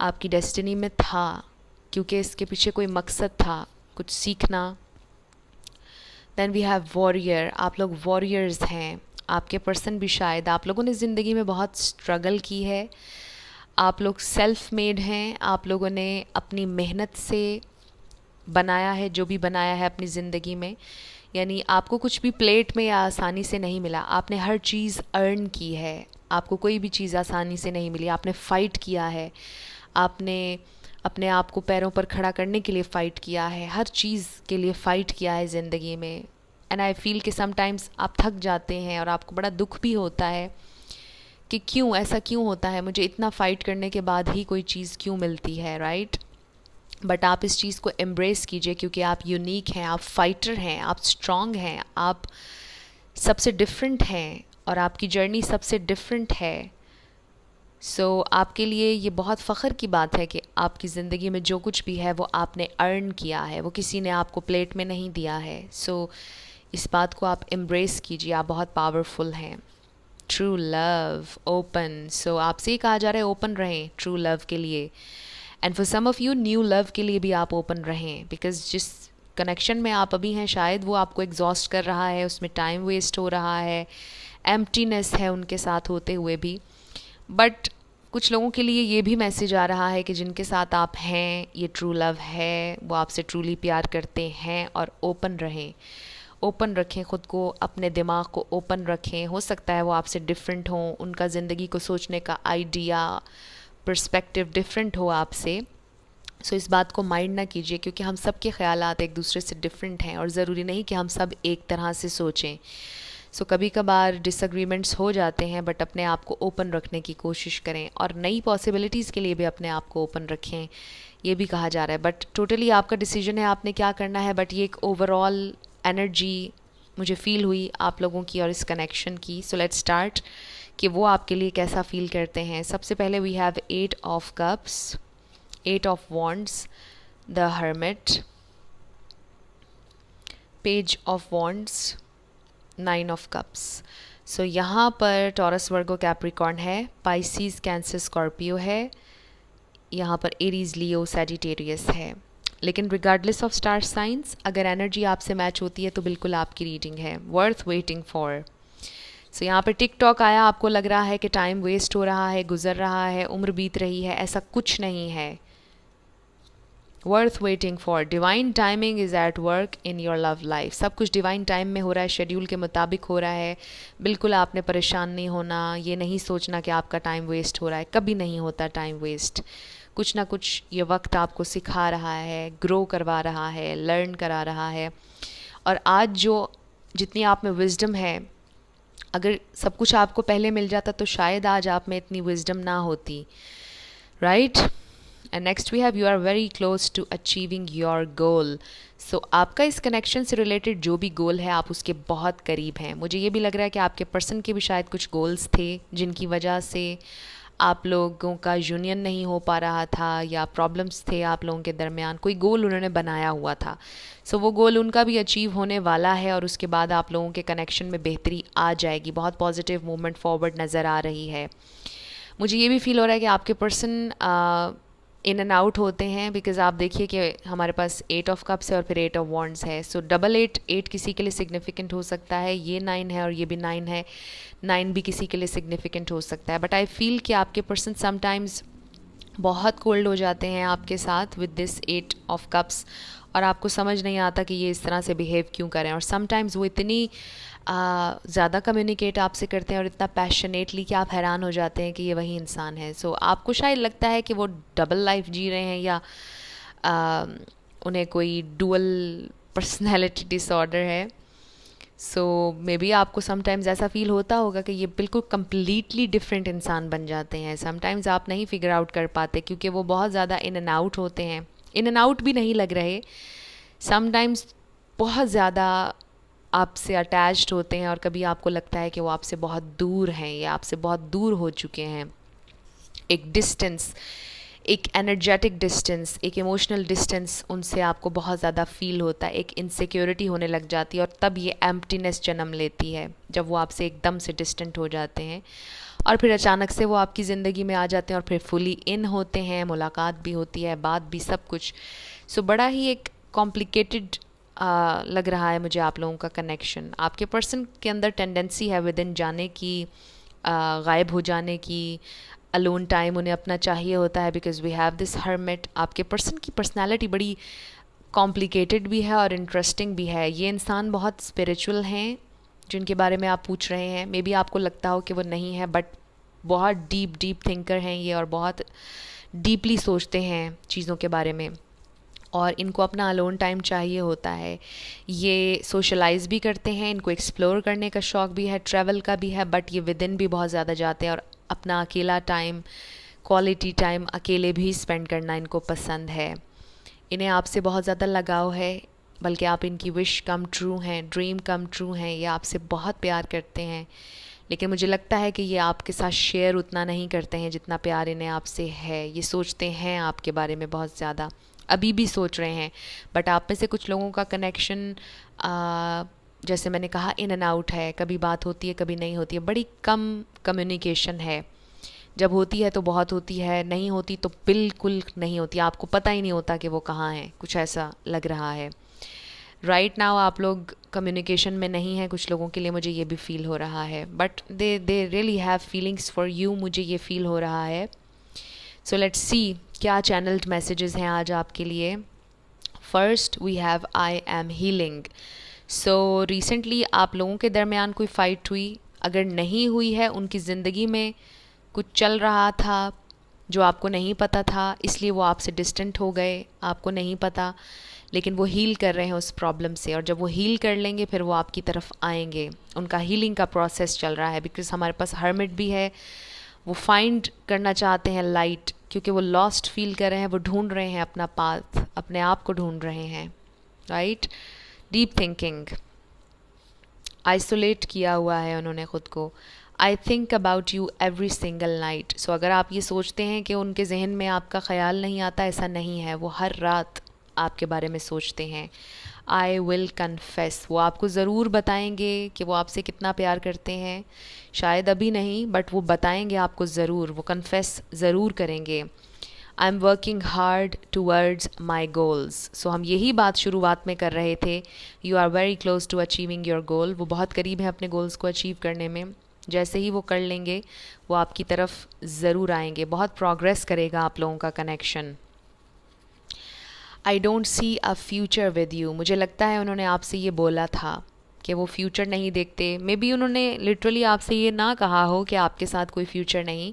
आपकी डेस्टिनी में था, क्योंकि इसके पीछे कोई मकसद था, कुछ सीखना। देन वी हैव वॉरियर, आप लोग वॉरियर्स हैं। आपके पर्सन भी, शायद आप लोगों ने ज़िंदगी में बहुत स्ट्रगल की है, आप लोग सेल्फ मेड हैं, आप लोगों ने अपनी मेहनत से बनाया है जो भी बनाया है अपनी ज़िंदगी में। यानी आपको कुछ भी प्लेट में या आसानी से नहीं मिला, आपने हर चीज़ अर्न की है, आपको कोई भी चीज़ आसानी से नहीं मिली, आपने फ़ाइट किया है, आपने अपने आप को पैरों पर खड़ा करने के लिए फ़ाइट किया है, हर चीज़ के लिए फ़ाइट किया है ज़िंदगी में। एंड आई फील कि समटाइम्स आप थक जाते हैं और आपको बड़ा दुख भी होता है कि क्यों ऐसा क्यों होता है, मुझे इतना फ़ाइट करने के बाद ही कोई चीज़ क्यों मिलती है, राइट। बट आप इस चीज़ को एम्ब्रेस कीजिए, क्योंकि आप यूनिक हैं, आप फाइटर हैं, आप स्ट्रॉन्ग हैं, आप सबसे डिफरेंट हैं और आपकी जर्नी सबसे डिफरेंट है। सो आपके लिए ये बहुत फ़ख्र की बात है कि आपकी ज़िंदगी में जो कुछ भी है वो आपने अर्न किया है, वो किसी ने आपको प्लेट में नहीं दिया है। सो इस बात को आप एम्ब्रेस कीजिए, आप बहुत पावरफुल हैं। ट्रू लव, ओपन, सो आपसे ही कहा जा रहा है ओपन रहें ट्रू लव के लिए। And for some of you new love के लिए भी आप ओपन रहें, बिकॉज़ जिस कनेक्शन में आप अभी हैं शायद वो आपको एग्जॉस्ट कर रहा है, उसमें टाइम वेस्ट हो रहा है, एम्प्टीनेस है उनके साथ होते हुए भी। बट कुछ लोगों के लिए ये भी मैसेज आ रहा है कि जिनके साथ आप हैं ये ट्रू लव है, वो आपसे ट्रूली प्यार करते हैं, और ओपन रहें, ओपन रखें ख़ुद को, अपने दिमाग को ओपन रखें। हो सकता है वो आपसे डिफरेंट हों, उनका ज़िंदगी को सोचने का आइडिया, पर्सपेक्टिव डिफरेंट हो आपसे। सो इस बात को माइंड ना कीजिए, क्योंकि हम सब के ख़यालात एक दूसरे से डिफरेंट हैं और ज़रूरी नहीं कि हम सब एक तरह से सोचें। सो कभी कभार डिसएग्रीमेंट्स हो जाते हैं, बट अपने आप को ओपन रखने की कोशिश करें और नई पॉसिबिलिटीज़ के लिए भी अपने आप को ओपन रखें, ये भी कहा जा रहा है। बट टोटली आपका डिसीजन है आपने क्या करना है। बट ये एक ओवरऑल एनर्जी मुझे फ़ील हुई आप लोगों की और इस कनेक्शन की। सो लेट्स स्टार्ट कि वो आपके लिए कैसा फ़ील करते हैं। सबसे पहले we have 8 of cups, 8 of wands, the hermit, page of wands, 9 of cups. So यहाँ पर टॉरस, वर्गो, कैप्रिकॉर्न है, पाइसीज, कैंसर, स्कॉर्पियो है, यहाँ पर एरीज, लियो, सैजिटेरियस है। लेकिन रिगार्डलेस ऑफ स्टार साइंस, अगर एनर्जी आपसे मैच होती है तो बिल्कुल आपकी रीडिंग है, वर्थ वेटिंग फॉर। सो यहाँ पर टिक टॉक आया, आपको लग रहा है कि टाइम वेस्ट हो रहा है, गुजर रहा है, उम्र बीत रही है, ऐसा कुछ नहीं है। Worth waiting for, divine timing is at work in your love life. सब कुछ डिवाइन टाइम में हो रहा है, शेड्यूल के मुताबिक हो रहा है। बिल्कुल आपने परेशान नहीं होना, ये नहीं सोचना कि आपका टाइम वेस्ट हो रहा है, कभी नहीं होता टाइम वेस्ट। कुछ ना कुछ ये वक्त आपको सिखा रहा है, ग्रो करवा रहा है, लर्न करा रहा है। और आज जो जितनी आप में विजडम है, अगर सब कुछ आपको पहले मिल जाता तो शायद आज आप में इतनी विजडम ना होती, right. And next we have, you are very close to achieving your goal. So आपका इस कनेक्शन से रिलेटेड जो भी गोल है, आप उसके बहुत करीब हैं। मुझे ये भी लग रहा है कि आपके पर्सन के भी शायद कुछ गोल्स थे जिनकी वजह से आप लोगों का यूनियन नहीं हो पा रहा था, या प्रॉब्लम्स थे आप लोगों के दरमियान, कोई गोल उन्होंने बनाया हुआ था। सो वो गोल उनका भी अचीव होने वाला है और उसके बाद आप लोगों के कनेक्शन में बेहतरी आ जाएगी। बहुत पॉजिटिव मूवमेंट फॉरवर्ड नज़र आ रही है। मुझे ये भी फील हो रहा है कि आपके पर्सन इन एंड आउट होते हैं, बिकॉज आप देखिए कि हमारे पास 8 ऑफ कप्स है और फिर 8 ऑफ वॉन्ड्स है। सो डबल 8, 8 किसी के लिए सिग्निफिकेंट हो सकता है, ये 9 है और ये भी 9 है, 9 भी किसी के लिए सिग्निफिकेंट हो सकता है। बट आई फील कि आपके पर्सन समटाइम्स बहुत कोल्ड हो जाते हैं आपके साथ विद दिस 8 ऑफ कप्स, और आपको समझ नहीं आता कि ये इस तरह से बिहेव क्यों करें। और समटाइम्स वो इतनी ज़्यादा कम्युनिकेट आपसे करते हैं और इतना पैशनेटली कि आप हैरान हो जाते हैं कि ये वही इंसान है। सो आपको शायद लगता है कि वो डबल लाइफ जी रहे हैं, या उन्हें कोई डुअल पर्सनैलिटी डिसऑर्डर है। सो मे बी आपको समटाइम्स ऐसा फील होता होगा कि ये बिल्कुल कम्प्लीटली डिफरेंट इंसान बन जाते हैं। समटाइम्स आप नहीं फिगर आउट कर पाते क्योंकि वो बहुत ज़्यादा इन एंड आउट होते हैं। इन एंड आउट भी नहीं लग रहे, समटाइम्स बहुत ज़्यादा आपसे अटैच्ड होते हैं, और कभी आपको लगता है कि वो आपसे बहुत दूर हैं या आपसे बहुत दूर हो चुके हैं। एक डिस्टेंस, एक एनर्जेटिक डिस्टेंस, एक इमोशनल डिस्टेंस उनसे आपको बहुत ज़्यादा फील होता है, एक इनसिक्योरिटी होने लग जाती है, और तब ये एम्प्टीनेस जन्म लेती है जब वो आपसे एकदम से डिस्टेंट हो जाते हैं और फिर अचानक से वो आपकी ज़िंदगी में आ जाते हैं और फिर फुली इन होते हैं, मुलाकात भी होती है, बात भी, सब कुछ। सो बड़ा ही एक कॉम्प्लिकेटेड लग रहा है मुझे आप लोगों का कनेक्शन। आपके पर्सन के अंदर टेंडेंसी है विद इन जाने की, गायब हो जाने की, अलोन टाइम उन्हें अपना चाहिए होता है, because we have this hermit. आपके पर्सन की पर्सनैलिटी बड़ी कॉम्प्लिकेटेड भी है और इंटरेस्टिंग भी है। ये इंसान बहुत स्पिरिचुअल हैं जिनके बारे में आप पूछ रहे हैं। मे बी आपको लगता हो कि वो नहीं है, बट बहुत डीप डीप थिंकर हैं ये, और बहुत डीपली सोचते हैं चीज़ों के बारे में, और इनको अपना अलोन टाइम चाहिए होता है। ये सोशलाइज भी करते हैं, इनको एक्सप्लोर करने का शौक़ भी है, ट्रैवल का भी है, बट ये विद इन भी बहुत ज़्यादा जाते हैं और अपना अकेला टाइम, क्वालिटी टाइम अकेले भी स्पेंड करना इनको पसंद है। इन्हें आपसे बहुत ज़्यादा लगाव है, बल्कि आप इनकी विश कम ट्रू हैं, ड्रीम कम ट्रू हैं। ये आपसे बहुत प्यार करते हैं, लेकिन मुझे लगता है कि ये आपके साथ शेयर उतना नहीं करते हैं जितना प्यार इन्हें आपसे है। ये सोचते हैं आपके बारे में बहुत ज़्यादा, अभी भी सोच रहे हैं। बट आप में से कुछ लोगों का कनेक्शन, जैसे मैंने कहा, इन एंड आउट है, कभी बात होती है कभी नहीं होती है, बड़ी कम कम्युनिकेशन है। जब होती है तो बहुत होती है, नहीं होती तो बिल्कुल नहीं होती, आपको पता ही नहीं होता कि वो कहाँ हैं, कुछ ऐसा लग रहा है। राइट नाउ आप लोग कम्युनिकेशन में नहीं हैं, कुछ लोगों के लिए मुझे ये भी फ़ील हो रहा है, but they really have feelings for you, मुझे ये फ़ील हो रहा है। सो लेट्स सी क्या चैनल्ड मैसेजेस हैं आज आपके लिए. First we have I am healing. So recently आप लोगों के दरमियान कोई फ़ाइट हुई, अगर नहीं हुई है उनकी ज़िंदगी में कुछ चल रहा था जो आपको नहीं पता था, इसलिए वो आपसे डिस्टेंट हो गए, आपको नहीं पता, लेकिन वो हील कर रहे हैं उस प्रॉब्लम से, और जब वो हील कर लेंगे फिर वो आपकी तरफ आएंगे. उनका हीलिंग का प्रोसेस चल रहा है, बिकॉज हमारे पास हर्मिट भी है. वो फाइंड करना चाहते हैं लाइट, क्योंकि वो लॉस्ट फील कर रहे हैं, वो ढूंढ रहे हैं अपना पाथ, अपने आप को ढूंढ रहे हैं. राइट. डीप थिंकिंग, आइसोलेट किया हुआ है उन्होंने ख़ुद को. I think about you every single night. So अगर आप ये सोचते हैं कि उनके जहन में आपका ख़्याल नहीं आता, ऐसा नहीं है, वो हर रात आपके बारे में सोचते हैं. आई विल कन्फेस, वो आपको ज़रूर बताएंगे कि वो आपसे कितना प्यार करते हैं. शायद अभी नहीं, बट वो बताएंगे आपको ज़रूर, वो कन्फेस ज़रूर करेंगे. I am working hard towards my goals. So हम यही बात शुरुआत में कर रहे थे. You are very close to achieving your goal. वो बहुत करीब है अपने गोल्स को अचीव करने में. जैसे ही वो कर लेंगे वो आपकी तरफ ज़रूर आएंगे. बहुत प्रोग्रेस करेगा आप लोगों का connection. I don't see a future with you. मुझे लगता है उन्होंने आपसे ये बोला था कि वो फ्यूचर नहीं देखते. मे बी उन्होंने लिटरली आपसे ये ना कहा हो कि आपके साथ कोई फ्यूचर नहीं.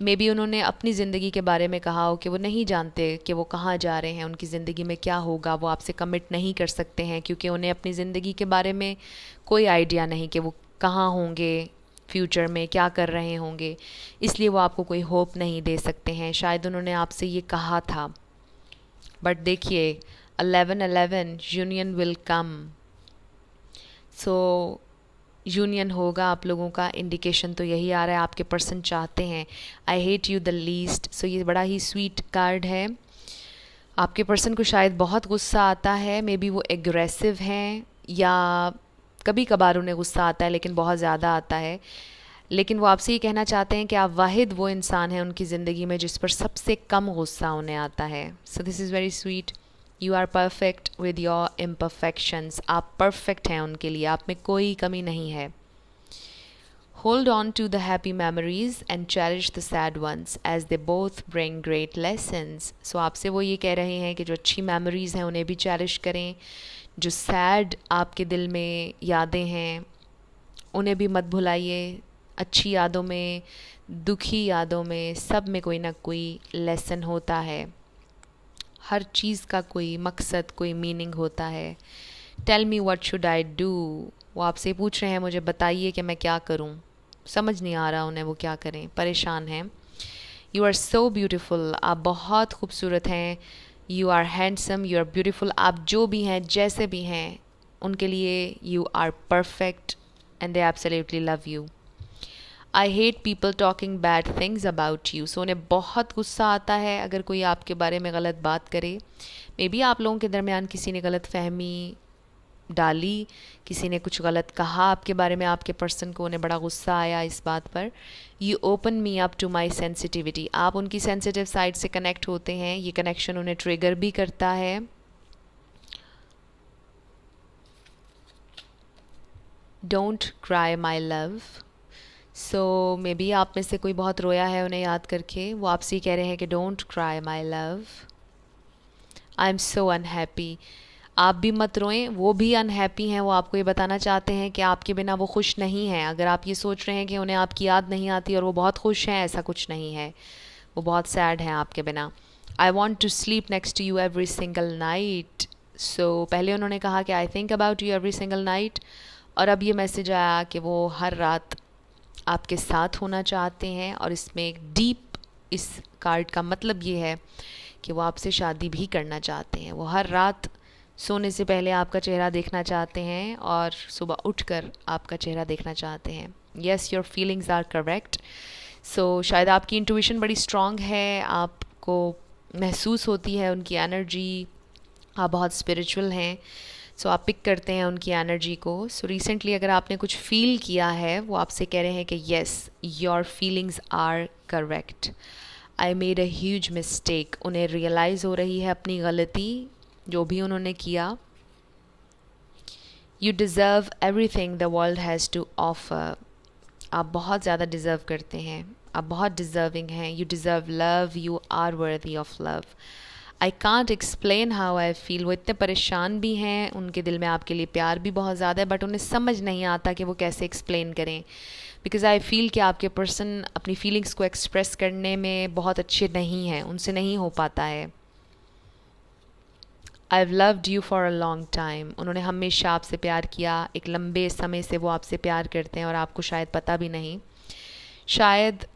मे बी उन्होंने अपनी ज़िंदगी के बारे में कहा हो कि वो नहीं जानते कि वो कहाँ जा रहे हैं, उनकी ज़िंदगी में क्या होगा. वो आपसे कमिट नहीं कर सकते हैं क्योंकि उन्हें अपनी ज़िंदगी के बारे में कोई आइडिया नहीं कि वो कहाँ होंगे फ्यूचर में, क्या कर रहे होंगे. इसलिए वो आपको कोई होप नहीं दे सकते हैं. शायद उन्होंने आपसे ये कहा था, बट देखिए 11-11 union will come. So union होगा आप लोगों का. इंडिकेशन तो यही आ रहा है, आपके पर्सन चाहते हैं. I hate you the least. So ये बड़ा ही स्वीट कार्ड है. आपके पर्सन को शायद बहुत गुस्सा आता है. मे बी वो एग्रेसिव हैं, या कभी कभार उन्हें गुस्सा आता है लेकिन बहुत ज़्यादा आता है. लेकिन वो आपसे ये कहना चाहते हैं कि आप वाहिद वो इंसान हैं उनकी ज़िंदगी में जिस पर सबसे कम गुस्सा उन्हें आता है. So this is very sweet. You are perfect with your imperfections. आप परफेक्ट हैं उनके लिए, आप में कोई कमी नहीं है. Hold on to the happy memories and cherish the sad ones as they both bring great lessons. So आपसे वो ये कह रहे हैं कि जो अच्छी मेमोरीज़ हैं उन्हें भी चेरिश करें. जो सैड आपके दिल में यादें हैं उन्हें भी मत भुलाइए. अच्छी यादों में, दुखी यादों में, सब में कोई ना कोई लेसन होता है. हर चीज़ का कोई मकसद, कोई मीनिंग होता है. Tell me what should I do. वो आपसे पूछ रहे हैं मुझे बताइए कि मैं क्या करूं. समझ नहीं आ रहा उन्हें वो क्या करें, परेशान हैं. You are so beautiful. आप बहुत खूबसूरत हैं. You are handsome, you are beautiful. आप जो भी हैं, जैसे भी हैं, उनके लिए you are perfect and they absolutely love you. I hate people talking bad things about you. So उन्हें बहुत गुस्सा आता है अगर कोई आपके बारे में गलत बात करे. मे बी आप लोगों के दरमियान किसी ने गलत फहमी डाली, किसी ने कुछ गलत कहा आपके बारे में, आपके पर्सन को, उन्हें बड़ा गुस्सा आया इस बात पर. You open me up to my sensitivity. आप उनकी सेंसिटिव साइड से कनेक्ट होते हैं. ये कनेक्शन उन्हें ट्रिगर भी करता है. Don't cry my love. So maybe आप में से कोई बहुत रोया है उन्हें याद करके. वो आपसे कह रहे हैं कि don't cry my love. I am so unhappy. आप भी मत रोएं, वो भी अनहैप्पी हैं. वो आपको ये बताना चाहते हैं कि आपके बिना वो खुश नहीं हैं. अगर आप ये सोच रहे हैं कि उन्हें आपकी याद नहीं आती और वो बहुत खुश हैं, ऐसा कुछ नहीं है. वो बहुत सैड हैं आपके बिना. I want to sleep next to you every single night. So पहले उन्होंने कहा कि I think about you every single night, और अब ये मैसेज आया कि वो हर रात आपके साथ होना चाहते हैं. और इसमें एक डीप, इस कार्ड का मतलब ये है कि वो आपसे शादी भी करना चाहते हैं. वो हर रात सोने से पहले आपका चेहरा देखना चाहते हैं और सुबह उठकर आपका चेहरा देखना चाहते हैं. Yes, your feelings are correct. So शायद आपकी इंट्यूशन बड़ी स्ट्रॉन्ग है, आपको महसूस होती है उनकी एनर्जी. आप बहुत स्पिरिचुअल हैं. सो आप पिक करते हैं उनकी एनर्जी को. सो रिसेंटली अगर आपने कुछ फील किया है, वो आपसे कह रहे हैं कि yes, your feelings are correct. I made a huge mistake. उन्हें रियलाइज़ हो रही है अपनी गलती, जो भी उन्होंने किया. You deserve everything the world has to offer. आप बहुत ज़्यादा डिज़र्व करते हैं. आप बहुत डिज़र्विंग हैं, you deserve love, you are worthy of love. I can't explain how I feel. वो इतने परेशान भी हैं, उनके दिल में आपके लिए प्यार भी बहुत ज़्यादा है, बट उन्हें समझ नहीं आता कि वो कैसे एक्सप्लेन करें। बिकॉज़ आई फील कि आपके पर्सन अपनी फीलिंग्स को एक्सप्रेस करने में बहुत अच्छे नहीं हैं, उनसे नहीं हो पाता है। I have loved you for a long time. उन्होंने हमेशा आपसे प्यार किया, एक लंबे समय से वो आपसे प्यार करते हैं और आपको शायद पता भी नहीं। शायद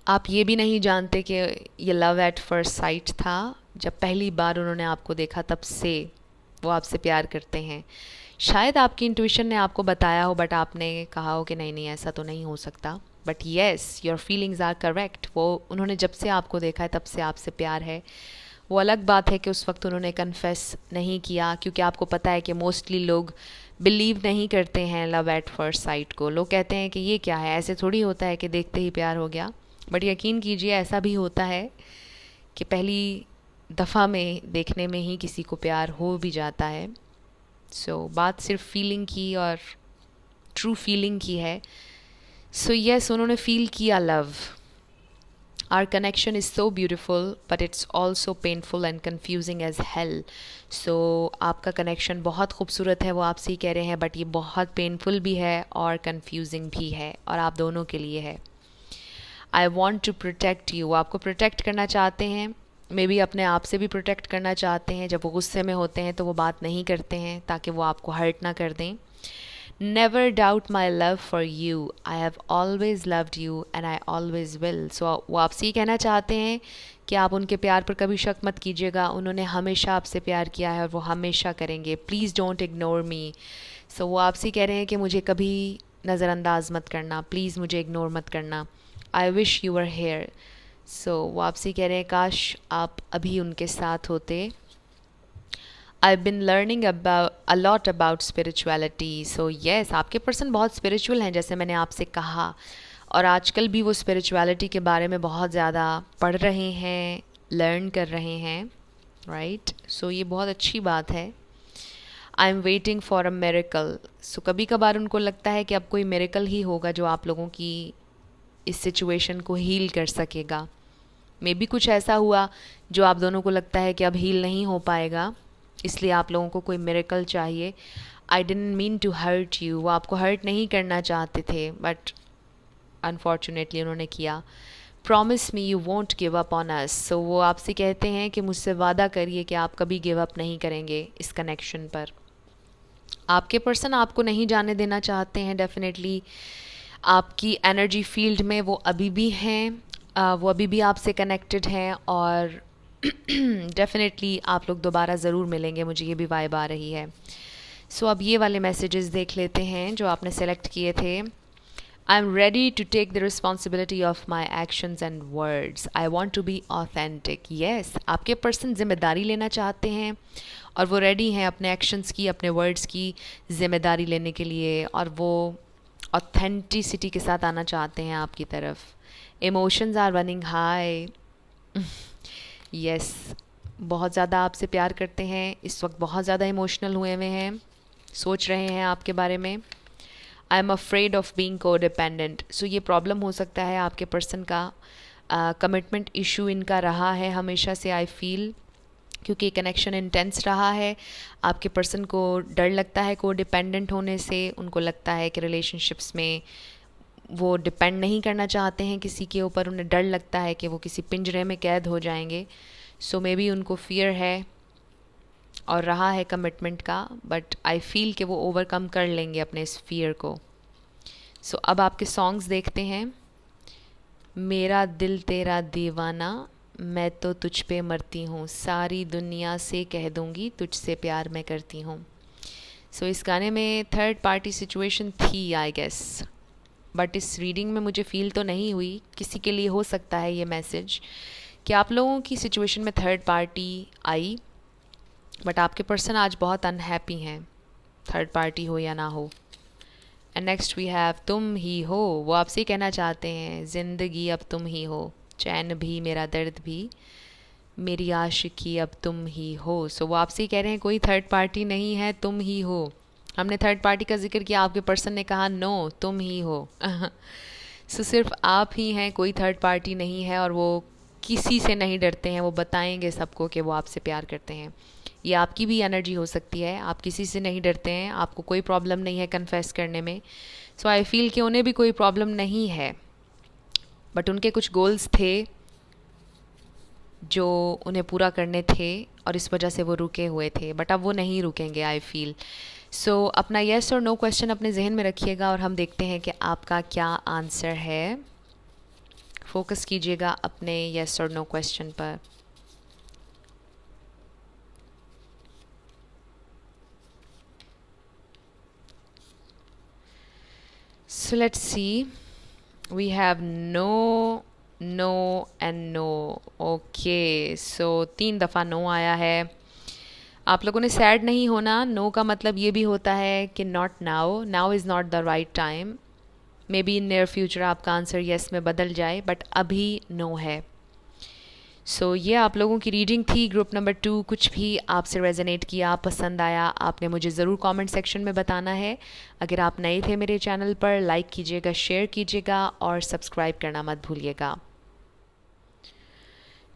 आप ये भी नहीं जानते कि ये लव एट फर्स्ट साइट था। जब पहली बार उन्होंने आपको देखा तब से वो आपसे प्यार करते हैं। शायद आपकी इंट्यूशन ने आपको बताया हो, बट आपने कहा हो कि नहीं नहीं ऐसा तो नहीं हो सकता। But yes, your feelings are correct. वो उन्होंने जब से आपको देखा है तब से आपसे प्यार है। वो अलग बात है कि उस वक्त उन्होंने कन्फेस नहीं किया, क्योंकि आपको पता है कि मोस्टली लोग बिलीव नहीं करते हैं लव एट फर्स्ट साइट को। लोग कहते हैं कि ये क्या है, ऐसे थोड़ी होता है कि देखते ही प्यार हो गया। बट यकीन कीजिए ऐसा भी होता है कि पहली दफ़ा में देखने में ही किसी को प्यार हो भी जाता है। बात सिर्फ फीलिंग की और ट्रू फीलिंग की है। येस, उन्होंने फील किया love. Our connection is so beautiful, but it's also painful and confusing as hell. आपका कनेक्शन बहुत खूबसूरत है, वो आपसे ही कह रहे हैं, बट ये बहुत पेनफुल भी है और कन्फ्यूजिंग भी है, और आप दोनों के लिए है। I want to protect you. आपको प्रोटेक्ट करना चाहते हैं, मे बी अपने आप से भी प्रोटेक्ट करना चाहते हैं। जब वो गुस्से में होते हैं तो वो बात नहीं करते हैं ताकि वो आपको हर्ट ना कर दें। Never doubt my love for you. I have always loved you and I always will. वो आपसे ही कहना चाहते हैं कि आप उनके प्यार पर कभी शक मत कीजिएगा। उन्होंने हमेशा आपसे प्यार किया है और वो हमेशा करेंगे। Please don't ignore me. वो आपसे ही कह रहे हैं कि मुझे कभी नज़रअंदाज मत करना, प्लीज़ मुझे इग्नोर मत करना। I wish you were here. वो आपसे ही कह रहे हैं काश आप अभी उनके साथ होते। I've been learning about a lot about spirituality. Yes, आपके पर्सन बहुत स्पिरिचुअल हैं, जैसे मैंने आपसे कहा, और आजकल भी वो स्पिरिचुअलिटी के बारे में बहुत ज़्यादा पढ़ रहे हैं, लर्न कर रहे हैं, राइट। ये बहुत अच्छी बात है। I am waiting for a miracle. कभी कभार उनको लगता है कि अब कोई मेरेकल ही होगा जो आप लोगों की इस सिचुएशन को हील कर सकेगा। मे बी कुछ ऐसा हुआ जो आप दोनों को लगता है कि अब हील नहीं हो पाएगा, इसलिए आप लोगों को कोई मिरेकल चाहिए। I didn't mean to hurt you. वो आपको हर्ट नहीं करना चाहते थे, बट अनफॉर्चुनेटली उन्होंने किया। Promise me you won't give up on us. वो आपसे कहते हैं कि मुझसे वादा करिए कि आप कभी गिव अप नहीं करेंगे इस कनेक्शन पर। आपके पर्सन आपको नहीं जाने देना चाहते हैं। डेफिनेटली आपकी एनर्जी फील्ड में वो अभी भी हैं, वो अभी भी आपसे कनेक्टेड हैं, और डेफिनेटली आप लोग दोबारा ज़रूर मिलेंगे, मुझे ये भी वाइब आ रही है। अब ये वाले मैसेजेस देख लेते हैं जो आपने सेलेक्ट किए थे। I am ready to take the responsibility of my actions and words. I want to be authentic. Yes, आपके पर्सन जिम्मेदारी लेना चाहते हैं और वो रेडी हैं अपने एक्शंस की, अपने वर्ड्स की जिम्मेदारी लेने के लिए, और वो ऑथेंटिसिटी के साथ आना चाहते हैं आपकी तरफ। Emotions are running high. Yes, बहुत ज़्यादा आपसे प्यार करते हैं, इस वक्त बहुत ज़्यादा इमोशनल हुए हुए हैं, सोच रहे हैं आपके बारे में। I am afraid of being को डिपेंडेंट। ये प्रॉब्लम हो सकता है आपके पर्सन का, कमिटमेंट इशू इनका रहा है हमेशा से, आई फील, क्योंकि कनेक्शन इंटेंस रहा है। आपके पर्सन को डर लगता है को डिपेंडेंट होने से। उनको लगता है कि रिलेशनशिप्स में वो डिपेंड नहीं करना चाहते हैं किसी के ऊपर। उन्हें डर लगता है कि वो किसी पिंजरे में कैद हो जाएंगे। मे बी उनको फियर है और रहा है कमिटमेंट का, बट आई फील कि वो ओवरकम कर लेंगे अपने इस फियर को। अब आपके सॉन्ग्स देखते हैं। मेरा दिल तेरा दीवाना, मैं तो तुझ पे मरती हूँ, सारी दुनिया से कह दूँगी तुझसे प्यार मैं करती हूँ। इस गाने में थर्ड पार्टी सिचुएशन थी आई गेस, बट इस रीडिंग में मुझे फील तो नहीं हुई। किसी के लिए हो सकता है ये मैसेज कि आप लोगों की सिचुएशन में थर्ड पार्टी आई, बट आपके पर्सन आज बहुत अनहैप्पी हैं, थर्ड पार्टी हो या ना हो। एंड नेक्स्ट वी हैव तुम ही हो। वो आपसे कहना चाहते हैं ज़िंदगी अब तुम ही हो, चैन भी मेरा दर्द भी, मेरी आशिकी अब तुम ही हो। वो आपसे कह रहे हैं कोई थर्ड पार्टी नहीं है, तुम ही हो। हमने थर्ड पार्टी का जिक्र किया, आपके पर्सन ने कहा नो तुम ही हो। सो सिर्फ आप ही हैं, कोई थर्ड पार्टी नहीं है, और वो किसी से नहीं डरते हैं, वो बताएंगे सबको कि वो आपसे प्यार करते हैं। ये आपकी भी एनर्जी हो सकती है, आप किसी से नहीं डरते हैं, आपको कोई प्रॉब्लम नहीं है कन्फेस करने में। सो आई फील कि उन्हें भी कोई प्रॉब्लम नहीं है, बट उनके कुछ गोल्स थे जो उन्हें पूरा करने थे, और इस वजह से वो रुके हुए थे, बट अब वो नहीं रुकेंगे आई फील। सो अपना येस और नो क्वेश्चन अपने जहन में रखिएगा, और हम देखते हैं कि आपका क्या आंसर है। फोकस कीजिएगा अपने येस और नो क्वेश्चन पर। So let's see, we have no, no and no. Okay, so 3 दफ़ा नो आया है। आप लोगों ने सैड नहीं होना, नो का मतलब ये भी होता है कि not now, now is not the right time. May be in near future आपका आंसर येस में बदल जाए, बट अभी नो है। सो ये आप लोगों की रीडिंग थी ग्रुप नंबर 2। कुछ भी आपसे रेजोनेट किया, पसंद आया, आपने मुझे ज़रूर कमेंट सेक्शन में बताना है। अगर आप नए थे मेरे चैनल पर, लाइक कीजिएगा, शेयर कीजिएगा, और सब्सक्राइब करना मत भूलिएगा।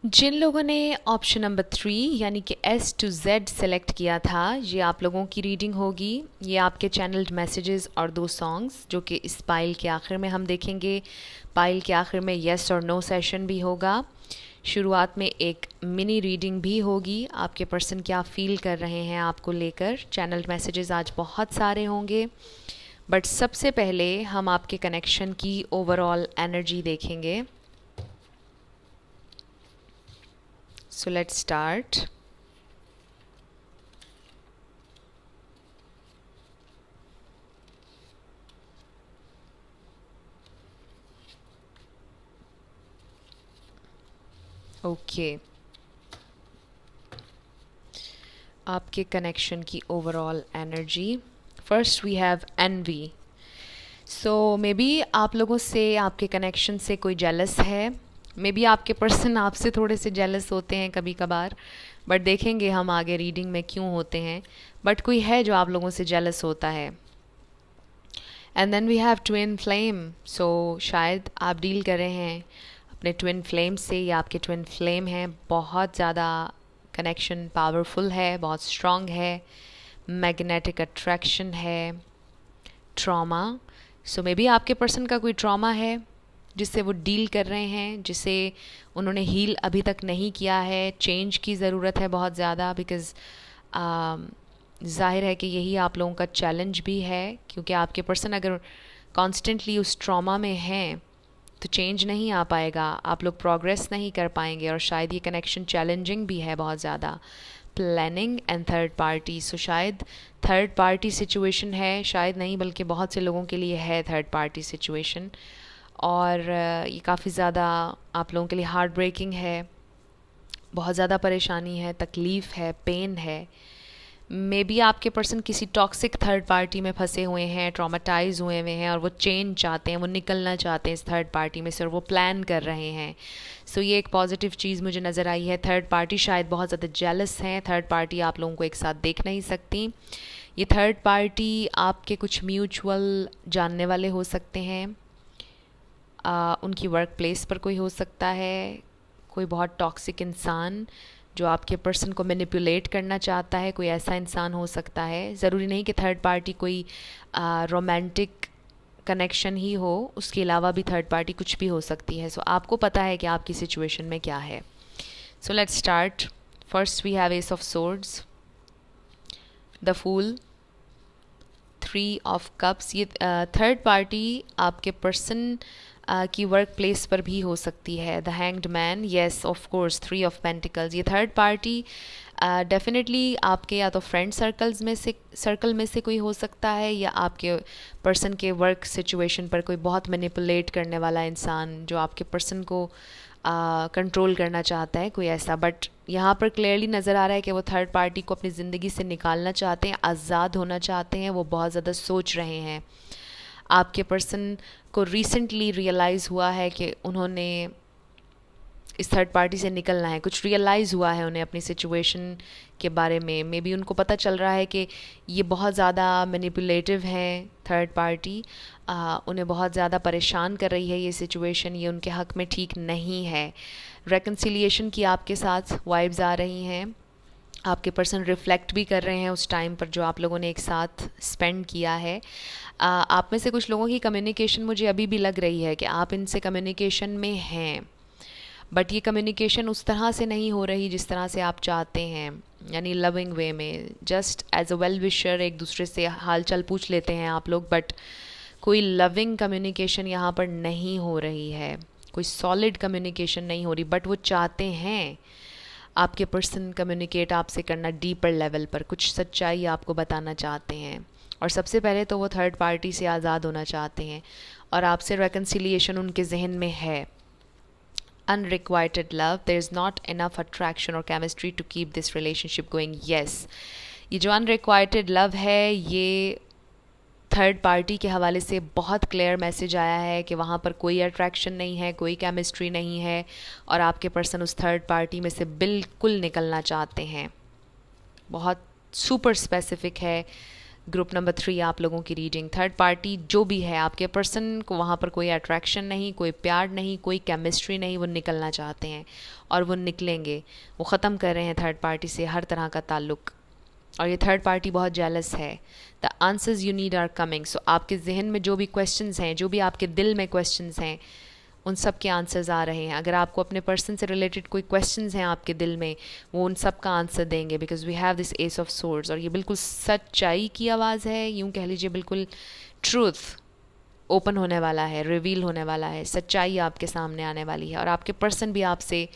जिन लोगों ने ऑप्शन नंबर 3 यानी कि S to Z सेलेक्ट किया था, ये आप लोगों की रीडिंग होगी। ये आपके चैनल्ड मैसेजेस और 2 सॉन्ग्स जो कि इस पाइल के आखिर में हम देखेंगे। पाइल के आखिर में येस और नो सेशन भी होगा। शुरुआत में एक मिनी रीडिंग भी होगी, आपके पर्सन क्या फील कर रहे हैं आपको लेकर। चैनल्ड मैसेजेस आज बहुत सारे होंगे, बट सबसे पहले हम आपके कनेक्शन की ओवरऑल एनर्जी देखेंगे। So let's start. Okay. आपके कनेक्शन की overall energy. First we have envy. So maybe आप लोगों से, आपके कनेक्शन से कोई जेलस है। मे बी आपके पर्सन आपसे थोड़े से जेलस होते हैं कभी कभार, बट देखेंगे हम आगे रीडिंग में क्यों होते हैं। बट कोई है जो आप लोगों से जेलस होता है। And then we have twin flame. So शायद आप डील कर रहे हैं अपने ट्विन फ्लेम से, या आपके ट्विन फ्लेम हैं, बहुत ज़्यादा कनेक्शन पावरफुल है, बहुत स्ट्रॉन्ग है, मैग्नेटिक अट्रैक्शन है, ट्रॉमा। सो मे बी आपके पर्सन का कोई ट्रॉमा है जिससे वो डील कर रहे हैं, जिसे उन्होंने हील अभी तक नहीं किया है। चेंज की ज़रूरत है बहुत ज़्यादा, बिकॉज़ ज़ाहिर है कि यही आप लोगों का चैलेंज भी है, क्योंकि आपके पर्सन अगर कॉन्स्टेंटली उस ट्रॉमा में हैं तो चेंज नहीं आ पाएगा, आप लोग प्रोग्रेस नहीं कर पाएंगे, और शायद ये कनेक्शन चैलेंजिंग भी है बहुत ज़्यादा। Planning and third party. So शायद थर्ड पार्टी सिचुएशन है, शायद नहीं बल्कि बहुत से लोगों के लिए है थर्ड पार्टी सिचुएशन, और ये काफ़ी ज़्यादा आप लोगों के लिए हार्ट ब्रेकिंग है, बहुत ज़्यादा परेशानी है, तकलीफ़ है, पेन है। मे बी आपके पर्सन किसी टॉक्सिक थर्ड पार्टी में फंसे हुए हैं, ट्रॉमाटाइज हुए हुए हैं, और वो चेंज चाहते हैं, वो निकलना चाहते हैं इस थर्ड पार्टी में से, और वो प्लान कर रहे हैं। सो ये एक पॉजिटिव चीज़ मुझे नज़र आई है। थर्ड पार्टी शायद बहुत ज़्यादा जेलस हैं, थर्ड पार्टी आप लोगों को एक साथ देख नहीं सकती। ये थर्ड पार्टी आपके कुछ म्यूचुअल जानने वाले हो सकते हैं, उनकी वर्क प्लेस पर कोई हो सकता है, कोई बहुत टॉक्सिक इंसान जो आपके पर्सन को मैनिपुलेट करना चाहता है, कोई ऐसा इंसान हो सकता है। ज़रूरी नहीं कि थर्ड पार्टी कोई रोमांटिक कनेक्शन ही हो, उसके अलावा भी थर्ड पार्टी कुछ भी हो सकती है। सो आपको पता है कि आपकी सिचुएशन में क्या है। So let's start. First we have ace of swords, the fool, 3 of cups. ये थर्ड पार्टी आपके पर्सन की वर्क प्लेस पर भी हो सकती है। The hanged man, yes of course, 3 of pentacles. ये थर्ड पार्टी डेफिनेटली आपके या तो फ्रेंड सर्कल में से कोई हो सकता है, या आपके पर्सन के वर्क सिचुएशन पर कोई बहुत मैनिपुलेट करने वाला इंसान जो आपके पर्सन को कंट्रोल करना चाहता है, कोई ऐसा। बट यहाँ पर क्लियरली नज़र आ रहा है कि वो थर्ड पार्टी को अपनी ज़िंदगी से निकालना चाहते हैं, आज़ाद होना चाहते हैं, वो बहुत ज़्यादा सोच रहे हैं। आपके पर्सन को रिसेंटली रियलाइज़ हुआ है कि उन्होंने इस थर्ड पार्टी से निकलना है, कुछ रियलाइज़ हुआ है उन्हें अपनी सिचुएशन के बारे में। मे बी उनको पता चल रहा है कि ये बहुत ज़्यादा मैनिपुलेटिव है थर्ड पार्टी, उन्हें बहुत ज़्यादा परेशान कर रही है ये सिचुएशन, ये उनके हक़ में ठीक नहीं है। रेकन्सिलिएशन की आपके साथ वाइब्स आ रही हैं, आपके पर्सन रिफ़्लेक्ट भी कर रहे हैं उस टाइम पर जो आप लोगों ने एक साथ स्पेंड किया है। आप में से कुछ लोगों की कम्युनिकेशन मुझे अभी भी लग रही है कि आप इनसे कम्युनिकेशन में हैं, बट ये कम्युनिकेशन उस तरह से नहीं हो रही जिस तरह से आप चाहते हैं, यानी लविंग वे में। Just as a well wisher एक दूसरे से हाल चाल पूछ लेते हैं आप लोग, बट कोई लविंग कम्युनिकेशन यहाँ पर नहीं हो रही है, कोई सॉलिड कम्युनिकेशन नहीं हो रही। बट वो चाहते हैं आपके पर्सन कम्युनिकेट आपसे करना डीपर लेवल पर, कुछ सच्चाई आपको बताना चाहते हैं। और सबसे पहले तो वो थर्ड पार्टी से आज़ाद होना चाहते हैं और आपसे रेकन्सिलिएशन उनके जहन में है। Unrequited love, there is not enough attraction or chemistry to keep this relationship going. Yes, ये जो unrequited love है, ये थर्ड पार्टी के हवाले से बहुत क्लियर मैसेज आया है कि वहाँ पर कोई अट्रैक्शन नहीं है, कोई केमिस्ट्री नहीं है और आपके पर्सन उस थर्ड पार्टी में से बिल्कुल निकलना चाहते हैं। बहुत सुपर स्पेसिफिक है ग्रुप नंबर 3 आप लोगों की रीडिंग। थर्ड पार्टी जो भी है, आपके पर्सन को वहाँ पर कोई अट्रैक्शन नहीं, कोई प्यार नहीं, कोई केमिस्ट्री नहीं, वो निकलना चाहते हैं और वो निकलेंगे। वो ख़त्म कर रहे हैं थर्ड पार्टी से हर तरह का ताल्लुक़, और ये थर्ड पार्टी बहुत जेलस है। The answers you need are coming. So आपके जहन में जो भी क्वेश्चंस हैं, जो भी आपके दिल में क्वेश्चंस हैं, उन सब के आंसर्स आ रहे हैं। अगर आपको अपने पर्सन से रिलेटेड कोई क्वेश्चंस हैं आपके दिल में, वो उन सब का आंसर देंगे, because we have this ace of swords. और ये बिल्कुल सच्चाई की आवाज़ है, यूँ कह लीजिए बिल्कुल ट्रूथ ओपन होने वाला है, रिवील होने वाला है, सच्चाई आपके सामने आने वाली है और आपके पर्सन भी आपसे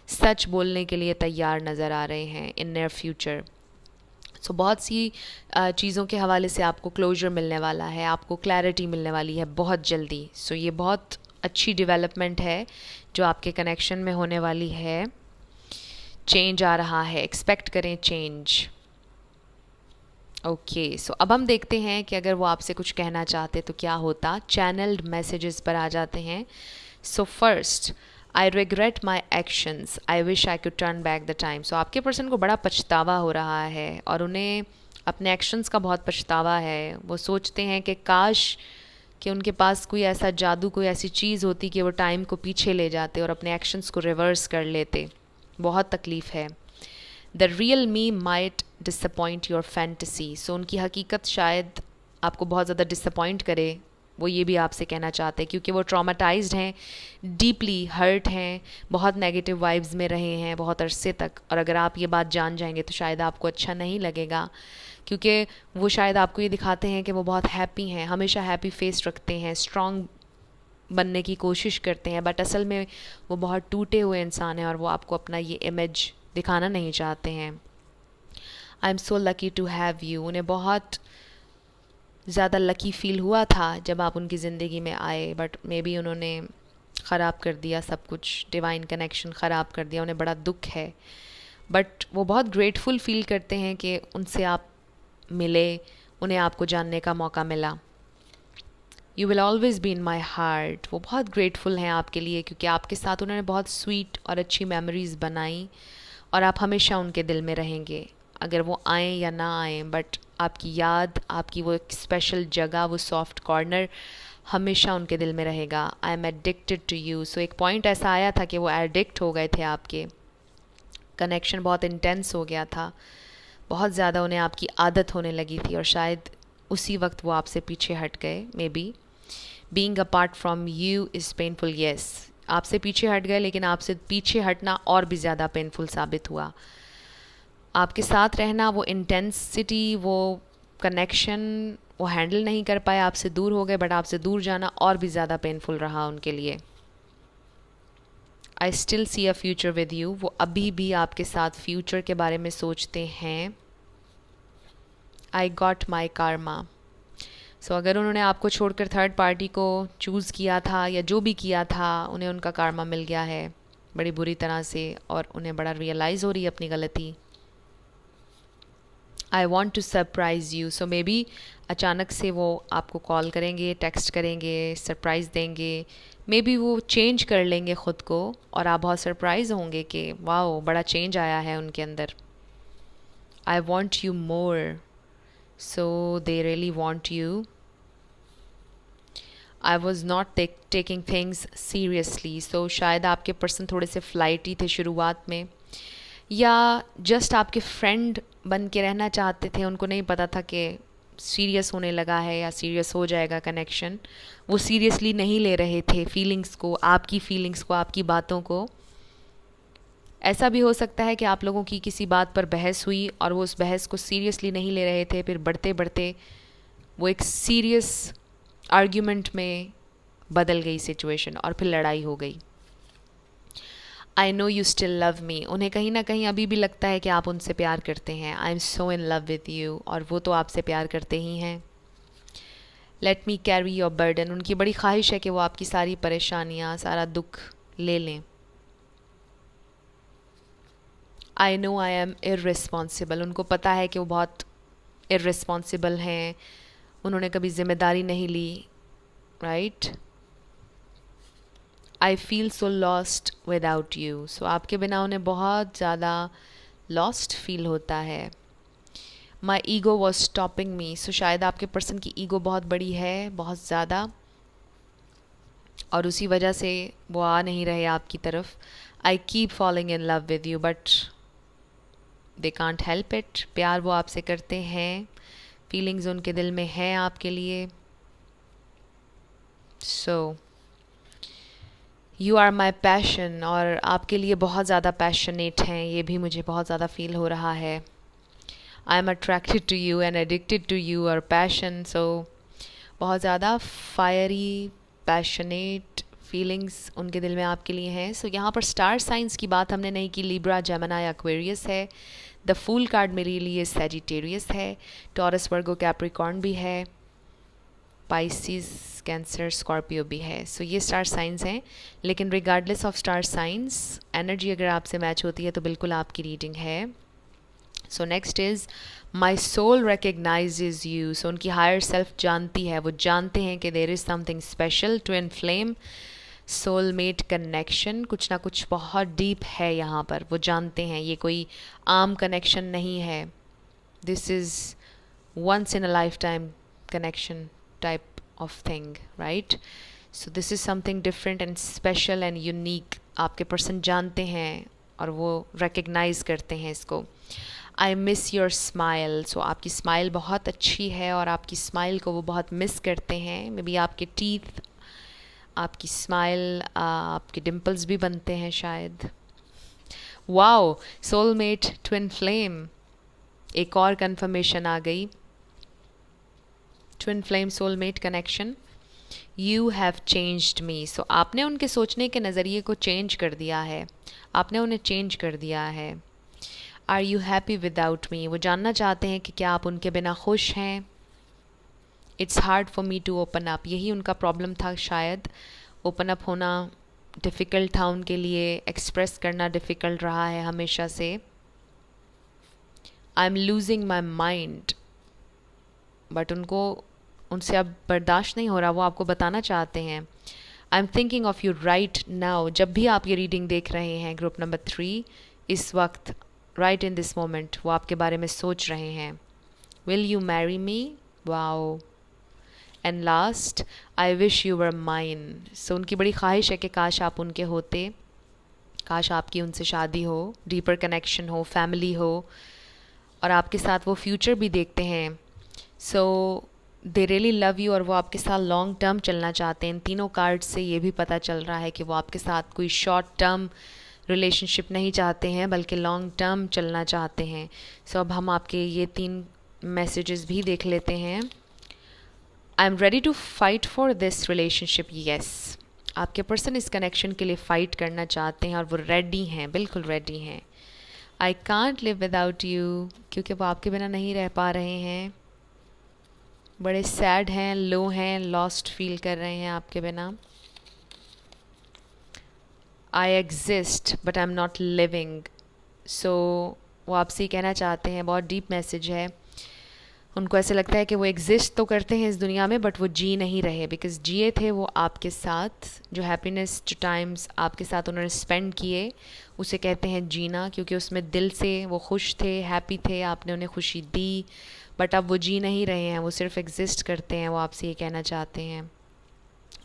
सच बोलने के लिए तैयार नज़र आ रहे हैं इन नियर फ्यूचर। सो बहुत सी चीज़ों के हवाले से आपको क्लोजर मिलने वाला है, आपको क्लैरिटी मिलने वाली है बहुत जल्दी। सो ये बहुत अच्छी डेवलपमेंट है जो आपके कनेक्शन में होने वाली है। चेंज आ रहा है, एक्सपेक्ट करें चेंज। ओके, सो अब हम देखते हैं कि अगर वो आपसे कुछ कहना चाहते तो क्या होता। चैनल्ड मैसेजेस पर आ जाते हैं। So first, I regret my actions, I wish I could turn back the time. So आपके पर्सन को बड़ा पछतावा हो रहा है और उन्हें अपने एक्शंस का बहुत पछतावा है। वो सोचते हैं कि काश कि उनके पास कोई ऐसा जादू, कोई ऐसी चीज़ होती कि वो टाइम को पीछे ले जाते और अपने एक्शंस को रिवर्स कर लेते। बहुत तकलीफ़ है। The real me might disappoint your fantasy. So उनकी हकीकत शायद आपको बहुत ज़्यादा डिसअपॉइंट करे, वो ये भी आपसे कहना चाहते हैं क्योंकि वो ट्रॉमाटाइज्ड हैं, डीपली हर्ट हैं, बहुत नेगेटिव वाइब्स में रहे हैं बहुत अरसे तक। और अगर आप ये बात जान जाएंगे तो शायद आपको अच्छा नहीं लगेगा, क्योंकि वो शायद आपको ये दिखाते हैं कि वो बहुत हैप्पी हैं, हमेशा हैप्पी फेस रखते हैं, स्ट्रॉन्ग बनने की कोशिश करते हैं, बट असल में वो बहुत टूटे हुए इंसान हैं और वो आपको अपना ये इमेज दिखाना नहीं चाहते हैं। I am so lucky to have you. उन्हें बहुत ज़्यादा लकी फ़ील हुआ था जब आप उनकी ज़िंदगी में आए, बट मे बी उन्होंने ख़राब कर दिया सब कुछ, डिवाइन कनेक्शन ख़राब कर दिया। उन्हें बड़ा दुख है, बट वो बहुत ग्रेटफुल फ़ील करते हैं कि उनसे आप मिले, उन्हें आपको जानने का मौका मिला। You will always be in my heart. वो बहुत ग्रेटफुल हैं आपके लिए क्योंकि आपके साथ उन्होंने बहुत स्वीट और अच्छी मेमोरीज़ बनाई और आप हमेशा उनके दिल में रहेंगे, अगर वो आएँ या ना आएँ। बट आपकी याद, आपकी वो एक स्पेशल जगह, वो सॉफ्ट कॉर्नर हमेशा उनके दिल में रहेगा। I am addicted to you. So एक पॉइंट ऐसा आया था कि वो एडिक्ट हो गए थे आपके, कनेक्शन बहुत इंटेंस हो गया था, बहुत ज़्यादा उन्हें आपकी आदत होने लगी थी और शायद उसी वक्त वो आपसे पीछे हट गए। May be being apart from you is painful. Yes, आपसे पीछे हट गए, लेकिन आपसे पीछे हटना और भी ज़्यादा पेनफुल साबित हुआ। आपके साथ रहना, वो इंटेंसिटी, वो कनेक्शन वो हैंडल नहीं कर पाए, आपसे दूर हो गए, बट आपसे दूर जाना और भी ज़्यादा पेनफुल रहा उनके लिए। I still see a future with you. वो अभी भी आपके साथ फ्यूचर के बारे में सोचते हैं। आई गॉट माई कारमा। सो अगर उन्होंने आपको छोड़कर थर्ड पार्टी को चूज़ किया था या जो भी किया था, उन्हें उनका कारमा मिल गया है बड़ी बुरी तरह से और उन्हें बड़ा रियलाइज़ हो रही है अपनी गलती। I want to surprise you. So maybe अचानक से वो आपको कॉल करेंगे, टेक्स्ट करेंगे, सरप्राइज़ देंगे, मे बी वो चेंज कर लेंगे ख़ुद को और आप बहुत सरप्राइज़ होंगे कि वाओ बड़ा चेंज आया है उनके अंदर. I want you more, so they really want you. I was not taking things seriously, so शायद आपके पर्सन थोड़े से फ्लाइटी थे शुरुआत में, या जस्ट आपके फ्रेंड बन के रहना चाहते थे. उनको नहीं पता था कि सीरियस होने लगा है या सीरियस हो जाएगा कनेक्शन. वो सीरियसली नहीं ले रहे थे फीलिंग्स को, आपकी फीलिंग्स को, आपकी बातों को. ऐसा भी हो सकता है कि आप लोगों की किसी बात पर बहस हुई और वो उस बहस को सीरियसली नहीं ले रहे थे, फिर बढ़ते बढ़ते वो एक सीरियस आर्ग्यूमेंट में बदल गई सिचुएशन और फिर लड़ाई हो गई. I know you still love me, उन्हें कहीं ना कहीं अभी भी लगता है कि आप उनसे प्यार करते हैं. I am so in love with you, और वो तो आपसे प्यार करते ही हैं. Let me carry your burden, उनकी बड़ी ख्वाहिश है कि वो आपकी सारी परेशानियाँ, सारा दुख ले लें. I know I am irresponsible, उनको पता है कि वो बहुत इर्रिस्पॉन्सिबल हैं, उन्होंने कभी जिम्मेदारी नहीं ली. Right. I feel so lost without you, so आपके बिना उन्हें बहुत ज़्यादा लॉस्ट फील होता है. My ego was stopping me, so शायद आपके पर्सन की ईगो बहुत बड़ी है, बहुत ज़्यादा, और उसी वजह से वो आ नहीं रहे आपकी तरफ. I keep following in love with you but they can't help it, प्यार वो आपसे करते हैं, फीलिंग्स उनके दिल में हैं आपके लिए. So you are my passion, और आपके लिए बहुत ज़्यादा पैशनेट हैं, ये भी मुझे बहुत ज़्यादा फील हो रहा है. I am attracted to you and addicted to you, और पैशन, सो बहुत ज़्यादा फायरी पैशनेट फीलिंग्स उनके दिल में आपके लिए हैं. सो यहाँ पर स्टार साइंस की बात हमने नहीं की. लिब्रा, जेमिनी, एक्वेरियस है. द फूल कार्ड मेरे लिए सैजिटेरियस है. टॉरस, वर्गो, कैप्रिकॉर्न भी है. पाइसिस, कैंसर, स्कॉर्पियो भी है. सो ये स्टार साइंस हैं, लेकिन regardless of star science energy अगर आपसे मैच होती है तो बिल्कुल आपकी रीडिंग है. So next is my soul recognizes you, so उनकी हायर सेल्फ जानती है, वो जानते हैं कि there is something special. Twin flame, soulmate connection, कुछ ना कुछ बहुत डीप है यहाँ पर, वो जानते हैं. ये कोई आम कनेक्शन नहीं है. This is once in a lifetime connection type of thing, right? So this is something different and special and unique. आपके पर्सन जानते हैं और वो recognize करते हैं इसको. I miss your smile, so आपकी स्माइल बहुत अच्छी है और आपकी स्माइल को वो बहुत मिस करते हैं. मे बी आपके टीथ, आपकी स्माइल, आपके डिम्पल्स भी बनते हैं शायद. वाओ, सोलमेट, ट्विन फ्लेम, एक और कंफर्मेशन आ गई. Twin flame, soulmate connection. You have changed me, so आपने उनके सोचने के नज़रिए को चेंज कर दिया है, आपने उन्हें चेंज कर दिया है. Are you happy without me, वो जानना चाहते हैं कि क्या आप उनके बिना खुश हैं. It's hard for me to open up, यही उनका प्रॉब्लम था शायद. ओपन अप होना डिफ़िकल्ट था उनके लिए, एक्सप्रेस करना डिफ़िकल्ट रहा है हमेशा से. I am losing my mind, but उनको उनसे अब बर्दाश्त नहीं हो रहा, वो आपको बताना चाहते हैं. I am thinking of you right now, जब भी आप ये रीडिंग देख रहे हैं, ग्रुप नंबर 3, इस वक्त, राइट इन दिस मोमेंट, वो आपके बारे में सोच रहे हैं. Will you marry me, wow. And last, I wish you were mine, so उनकी बड़ी ख्वाहिश है कि काश आप उनके होते, काश आपकी उनसे शादी हो, डीपर कनेक्शन हो, फैमिली हो, और आपके साथ वो फ्यूचर भी देखते हैं. सो दे रियली लव यू, और वो आपके साथ लॉन्ग टर्म चलना चाहते हैं. इन तीनों कार्ड से ये भी पता चल रहा है कि वो आपके साथ कोई शॉर्ट टर्म रिलेशनशिप नहीं चाहते हैं, बल्कि लॉन्ग टर्म चलना चाहते हैं. सो अब हम आपके ये 3 मैसेजेस भी देख लेते हैं. I am ready to fight for this relationship, yes. आपके पर्सन इस कनेक्शन के लिए फ़ाइट करना चाहते हैं और वो रेडी हैं, बिल्कुल रेडी हैं. I can't live without you, क्योंकि वो आपके बिना नहीं रह पा रहे हैं, बड़े सैड हैं, लो हैं, लॉस्ट फील कर रहे हैं आपके बिना. I exist but I am not living, so वो आपसे कहना चाहते हैं, बहुत डीप मैसेज है. उनको ऐसे लगता है कि वो एग्जिस्ट तो करते हैं इस दुनिया में बट वो जी नहीं रहे, बिकॉज़ जिए थे वो आपके साथ, जो हैप्पीनेस जो टाइम्स आपके साथ उन्होंने स्पेंड किए उसे कहते हैं जीना, क्योंकि उसमें दिल से वो खुश थे, हैप्पी थे, आपने उन्हें खुशी दी। बट अब वो जी नहीं रहे हैं, वो सिर्फ एग्जिस्ट करते हैं, वो आपसे ये कहना चाहते हैं।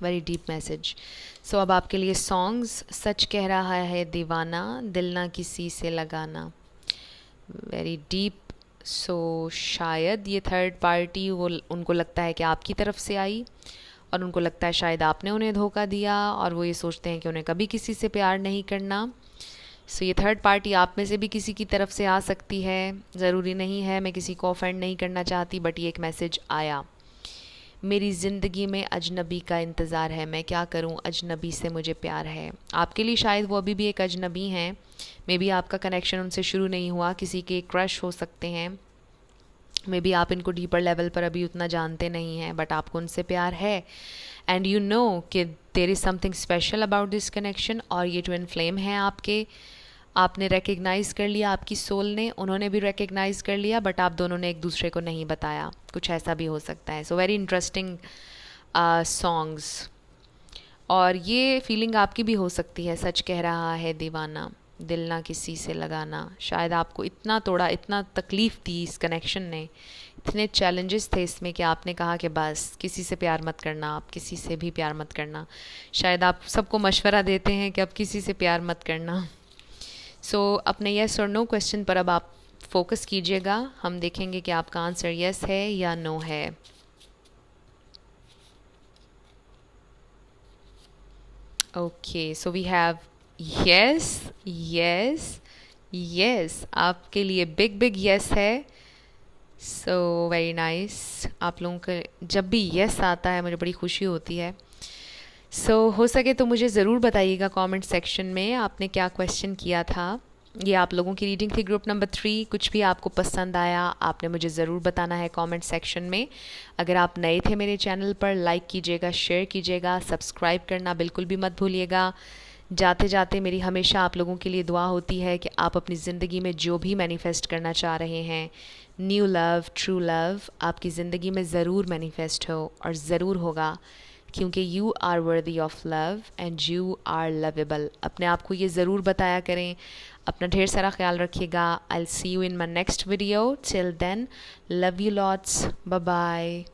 Very deep message. सो अब आपके लिए सॉन्ग्स, सच कह रहा है दीवाना, दिल ना किसी से लगाना, वेरी डीप। सो शायद ये थर्ड पार्टी वो उनको लगता है कि आपकी तरफ से आई, और उनको लगता है शायद आपने उन्हें धोखा दिया, और वो ये सोचते हैं कि उन्हें कभी किसी से प्यार नहीं करना। सो ये थर्ड पार्टी आप में से भी किसी की तरफ से आ सकती है, ज़रूरी नहीं है, मैं किसी को ऑफेंड नहीं करना चाहती, बट ये एक मैसेज आया। मेरी ज़िंदगी में अजनबी का इंतज़ार है, मैं क्या करूं, अजनबी से मुझे प्यार है। आपके लिए शायद वो अभी भी एक अजनबी हैं, मे बी आपका कनेक्शन उनसे शुरू नहीं हुआ, किसी के क्रश हो सकते हैं, मे बी आप इनको डीपर लेवल पर अभी उतना जानते नहीं हैं, बट आपको उनसे प्यार है, एंड यू नो कि there is something special about this connection. और ये ट्विन फ्लेम हैं आपके, आपने रिकग्नाइज़ कर लिया, आपकी सोल ने, उन्होंने भी रिकग्नाइज़ कर लिया, बट आप दोनों ने एक दूसरे को नहीं बताया, कुछ ऐसा भी हो सकता है। So very interesting songs. और ये फीलिंग आपकी भी हो सकती है, सच कह रहा है दीवाना, दिल ना किसी से लगाना। शायद आपको इतना तोड़ा, इतना तकलीफ़ दी इस कनेक्शन ने, इतने चैलेंजेस थे इसमें कि आपने कहा कि बस किसी से प्यार मत करना, आप किसी से भी प्यार मत करना। शायद आप सबको मशवरा देते हैं कि अब किसी से प्यार मत करना। सो अपने येस और नो क्वेश्चन पर अब आप फोकस कीजिएगा, हम देखेंगे कि आपका आंसर येस है या नो है। Okay, so we have yes, yes, yes, आपके लिए बिग बिग येस है। So very nice. आप लोगों का जब भी येस आता है मुझे बड़ी खुशी होती है। हो सके तो मुझे ज़रूर बताइएगा कमेंट सेक्शन में आपने क्या क्वेश्चन किया था। ये आप लोगों की रीडिंग थी ग्रुप नंबर 3। कुछ भी आपको पसंद आया आपने मुझे ज़रूर बताना है कमेंट सेक्शन में। अगर आप नए थे मेरे चैनल पर, लाइक कीजिएगा, शेयर कीजिएगा, सब्सक्राइब करना बिल्कुल भी मत भूलिएगा। जाते जाते मेरी हमेशा आप लोगों के लिए दुआ होती है कि आप अपनी ज़िंदगी में जो भी मैनिफेस्ट करना चाह रहे हैं, न्यू लव, ट्रू लव, आपकी ज़िंदगी में ज़रूर मैनिफेस्ट हो और ज़रूर होगा, क्योंकि you are worthy of love and you are lovable. अपने आप को ये ज़रूर बताया करें। अपना ढेर सारा ख्याल रखिएगा। I will see you in my next video. Till then, love you lots, bye bye.